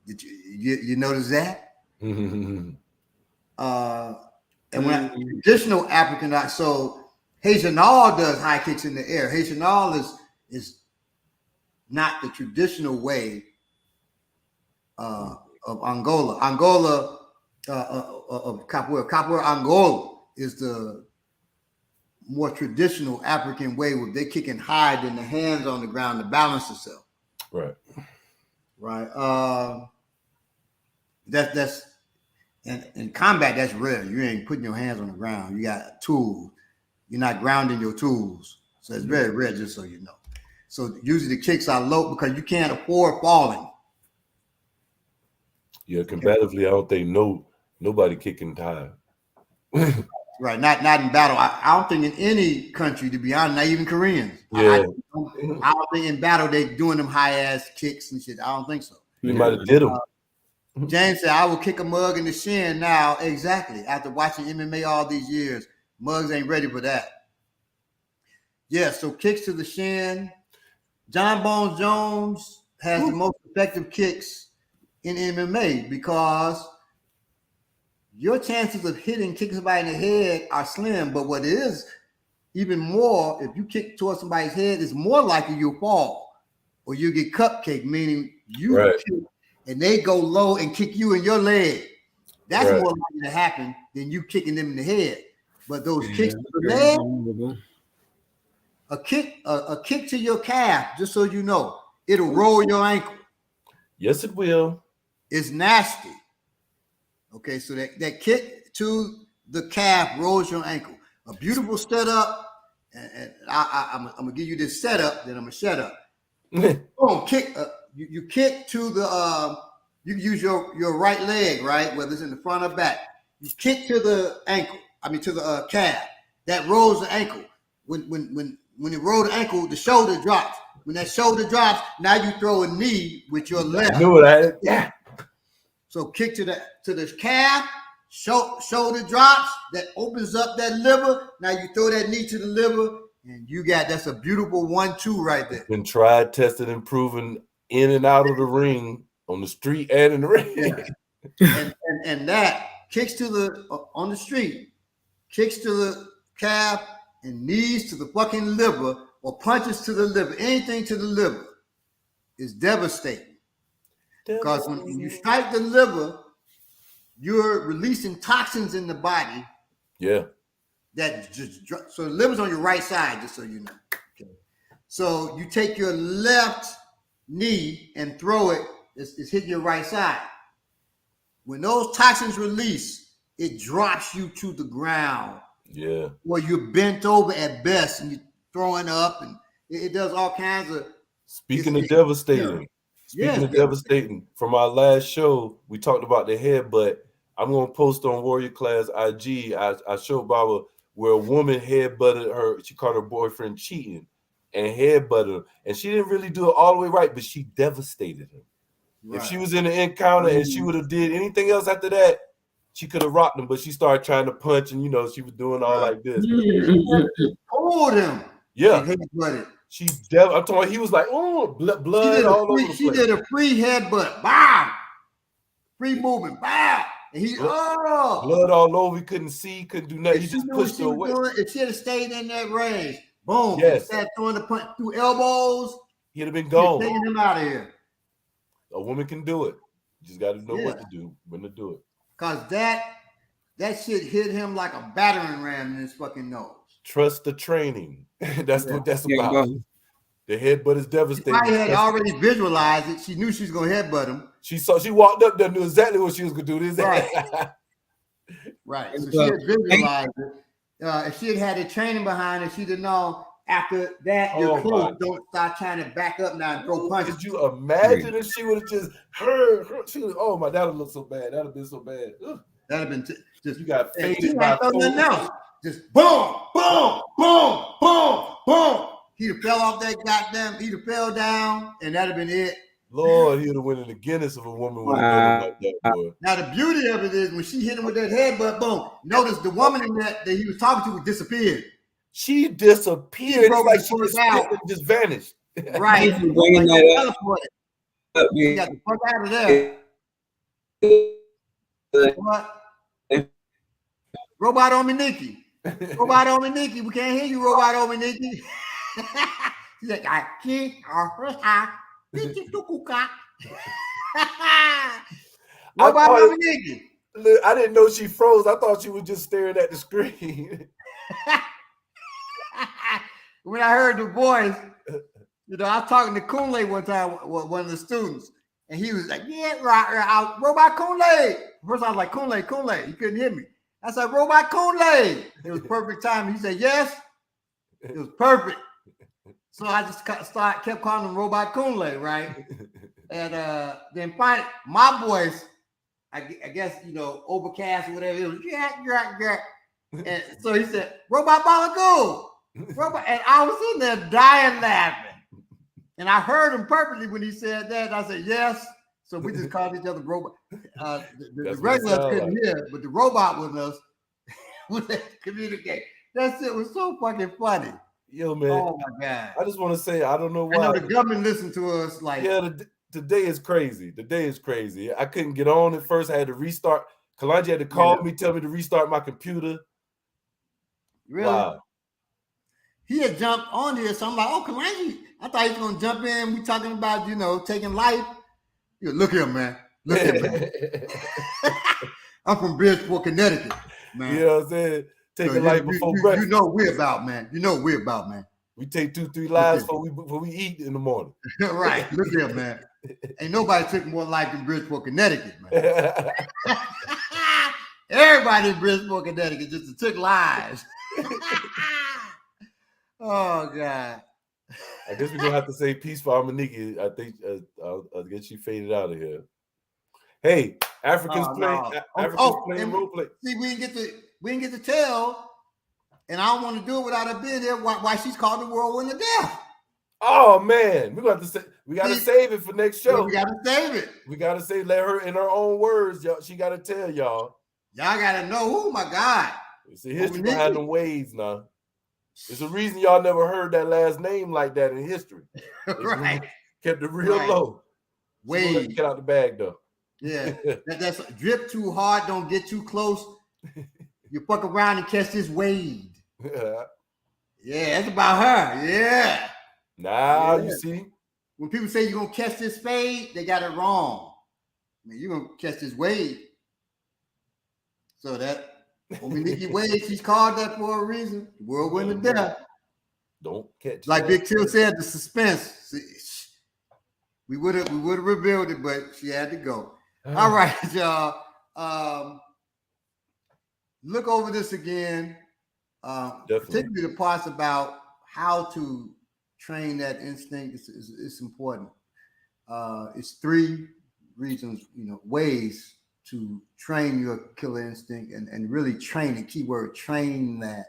Did you notice that? And when traditional African art, so Haitianal does high kicks in the air. Haitianal is not the traditional way of Angola. Angola of capoeira. Capoeira Angola is the more traditional African way where they're kicking high than the hands on the ground to balance itself. Right. That's in combat, that's rare. You ain't putting your hands on the ground. You got tools. You're not grounding your tools. So it's very rare, just so you know. So usually the kicks are low because you can't afford falling. Yeah, combatively, I don't think nobody kicking high. Right, not in battle. I don't think in any country, to be honest, not even Koreans. Yeah. I don't think in battle they doing them high ass kicks and shit. I don't think so. You might have did them. James said, I will kick a mug in the shin now. Exactly. After watching MMA all these years, mugs ain't ready for that. Yeah, so kicks to the shin. John Bones Jones has the most effective kicks in MMA because your chances of kicking somebody in the head are slim. But what is even more, if you kick towards somebody's head, it's more likely you'll fall or you get cupcake, meaning you kick and they go low and kick you in your leg. That's more likely to happen than you kicking them in the head. But those kicks to the leg, a kick to your calf, just so you know, it'll roll your ankle. Yes, it will. It's nasty. Okay, so that kick to the calf rolls your ankle. A beautiful setup, and I'm gonna give you this setup, then I'm gonna shut up. Boom, kick. You kick to the. You use your right leg, right, whether it's in the front or back. You kick to the ankle. To the calf. That rolls the ankle. When it rolls the ankle, the shoulder drops. When that shoulder drops, now you throw a knee with your left. I knew it. Yeah. So kick to the calf, shoulder drops, that opens up that liver. Now you throw that knee to the liver, and that's a beautiful 1-2 right there. Been tried, tested, and proven in and out of the ring, on the street and in the ring. Yeah. and that kicks to the on the street, kicks to the calf, and knees to the fucking liver, or punches to the liver, anything to the liver is devastating. Because when you strike the liver, you're releasing toxins in the body. Yeah. that so the liver's on your right side, just so you know. Okay. So you take your left knee and throw it. It's hitting your right side. When those toxins release, it drops you to the ground. Yeah. Or you're bent over at best, and you're throwing up, and it does all kinds of. Speaking of devastating, devastating, from our last show, we talked about the headbutt. I'm gonna post on Warrior Class IG. I showed Baba where a woman headbutted her. She caught her boyfriend cheating and headbutted him, and she didn't really do it all the way right, but she devastated him. Right. If she was in an encounter and she would have did anything else after that, she could have rocked him. But she started trying to punch, and she was doing all like this. Pulled him. Yeah. Headbutted. I'm talking about, he was like, oh, blood all over the place. She did a free headbutt. Bow. Free movement. Bow. And he, blood all over. He couldn't see, couldn't do nothing. He just pushed her away. If she had stayed in that range, boom. Yes. Instead of throwing the punch through elbows, he'd have been gone. Taking him out of here. A woman can do it. You just got to know what to do, when to do it. Because that shit hit him like a battering ram in his fucking nose. Trust the training. That's what that's about. The headbutt is devastating. If I had already visualized it, she knew she was going to headbutt him. She walked up there, knew exactly what she was going to do. Right. Right. So she had visualized it. If she had a training behind it, she'd have known after that, you're close. Don't start trying to back up now and throw punches. Could you imagine if she would have just heard? Oh my, that would look so bad. That would have been so bad. That would have been just you got faded by nothing else. Just boom, boom, boom, boom, boom. He'd have fell off that goddamn. He'd have fell down, and that'd have been it. Lord, he'd have went in the Guinness if a woman would have done it like that, boy. Now the beauty of it is when she hit him with that headbutt, boom. Notice the woman in that he was talking to disappeared. She disappeared. It's like she just vanished. Right. Bringing that up. You got the fuck out of there. What? Robot Ominiki. Robot Ominiki. We can't hear you, Robot Ominiki. She's like, I can't. Robot Ominiki. I didn't know she froze. I thought she was just staring at the screen. When I heard the voice, I was talking to Kunle one time, one of the students, and he was like, yeah, right, Robot Kunle. First I was like, Kunle. He couldn't hear me. I said, Robot Kunle. It was perfect time. He said, yes. It was perfect. So I just kept calling him Robot Kunle, right? And then finally, my voice, I guess, overcast or whatever, it was, yeah. And so he said, Robot Balagoon. Robot, and I was sitting there dying laughing. And I heard him perfectly when he said that. And I said, yes. So we just called each other robot. The regulars couldn't hear, but the robot with us would communicate. That shit was so fucking funny. Yo, man. Oh, my God. I just want to say, I don't know why. I know the government listened to us like. Yeah, the day is crazy. The day is crazy. I couldn't get on at first. I had to restart. Kalonji had to call me, tell me to restart my computer. Really? Wow. He had jumped on here, so I'm like, oh, Kalonji. I thought he was going to jump in. We talking about, taking life. Look here, man. Look here, man. I'm from Bridgeport, Connecticut, man. You know what I'm saying? Taking life before breakfast. You know what we're about, man. We take 2-3 lives before we eat in the morning. Right. Look here, man. Ain't nobody took more life than Bridgeport, Connecticut, man. Everybody in Bridgeport, Connecticut just took lives. Oh, God. I guess we're going to have to say peace for Ominiki. I think I guess she faded out of here. Hey, Africans playing role play. See, we didn't get to tell, and I don't want to do it without her being there, why she's called the Whirlwind of Death. Oh, man. We're going to have to say, we got to save it for next show. Yeah, we got to save it. We got to say, let her in her own words. Y'all, she got to tell y'all. Y'all got to know. Oh, my God. It's the history behind them ways now. There's a reason y'all never heard that last name like that in history. Right. Kept it real low. Wade. Get out the bag, though. Yeah. That's drip too hard. Don't get too close. You fuck around and catch this Wade. Yeah, that's about her. Yeah. You see. When people say you're going to catch this fade, they got it wrong. I mean, you're going to catch this Wade. So that Ominiki Wade, she's called that for a reason. Whirlwind of Death. Don't catch Like that. Big Till said, the suspense. We would have revealed it, but she had to go. All right, y'all. Look over this again. Particularly the parts about how to train that instinct is important. It's 3 reasons, ways to train your killer instinct and really train it. Keyword, train that.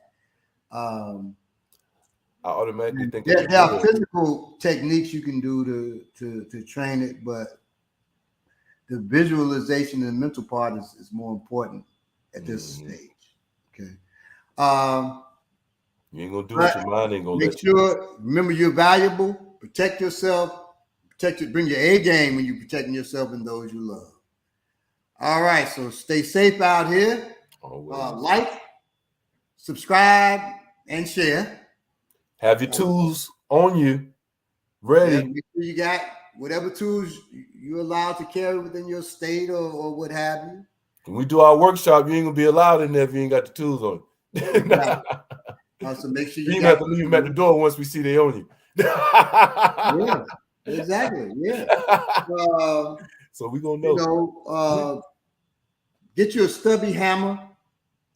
I automatically think there are physical techniques you can do to train it, but the visualization and the mental part is more important at this stage. Okay. You ain't gonna do what your mind ain't gonna let you. Remember, you're valuable. Protect yourself. Bring your A game when you're protecting yourself and those you love. All right, so stay safe out here. Like, subscribe, and share. Have your tools on you, ready. Yeah, make sure you got whatever tools you're allowed to carry within your state or what have you. When we do our workshop, you ain't gonna be allowed in there if you ain't got the tools on you. So make sure you have to leave them at the door once we see they own you. Yeah, exactly. Yeah. So we gonna know. Get you a stubby hammer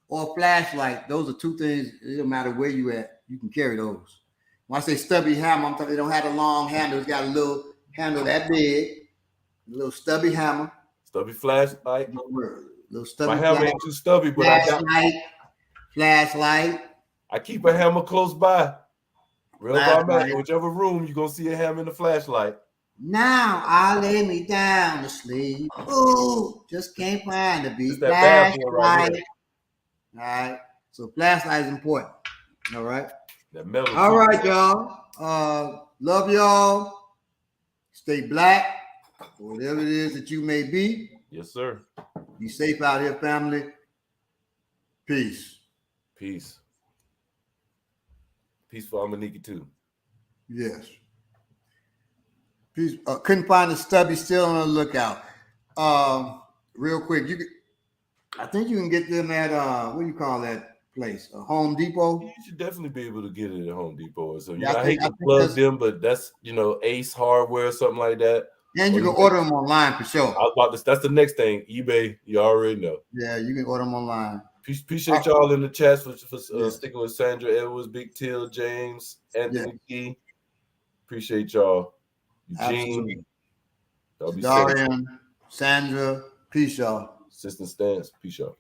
or a flashlight. Those are 2 things. It don't matter where you at. You can carry those. When I say stubby hammer, I'm talking. They don't have a long handle. It's got a little handle that big. A little stubby hammer. Stubby flashlight. Little stubby. My hammer ain't too stubby, but flashlight. I keep a hammer close by. Whichever room you're gonna see a hammer and a flashlight. Now I lay me down to sleep. Ooh, just can't find the beat. Flashlight. Right, all right. So flashlight is important. All right. That metal. All right, y'all. Love y'all. Stay black, whatever it is that you may be. Yes, sir. Be safe out here, family. Peace. Peace. Peace for Ominiki too. Yes. Peace. Couldn't find the stubby. Still on the lookout. Real quick, I think you can get them at what do you call that place? Home Depot. You should definitely be able to get it at Home Depot or something. Yeah, I hate to plug them, but that's Ace Hardware or something like that. And you can order them online for sure. I was about to. That's the next thing. eBay. You already know. Yeah, you can order them online. Appreciate y'all in the chats for sticking with Sandra Edwards, Big Till, James, Anthony Key. Appreciate y'all. Eugene. Y'all be Darian, Sandra. Peace, y'all. Assistant Stance. Peace, y'all.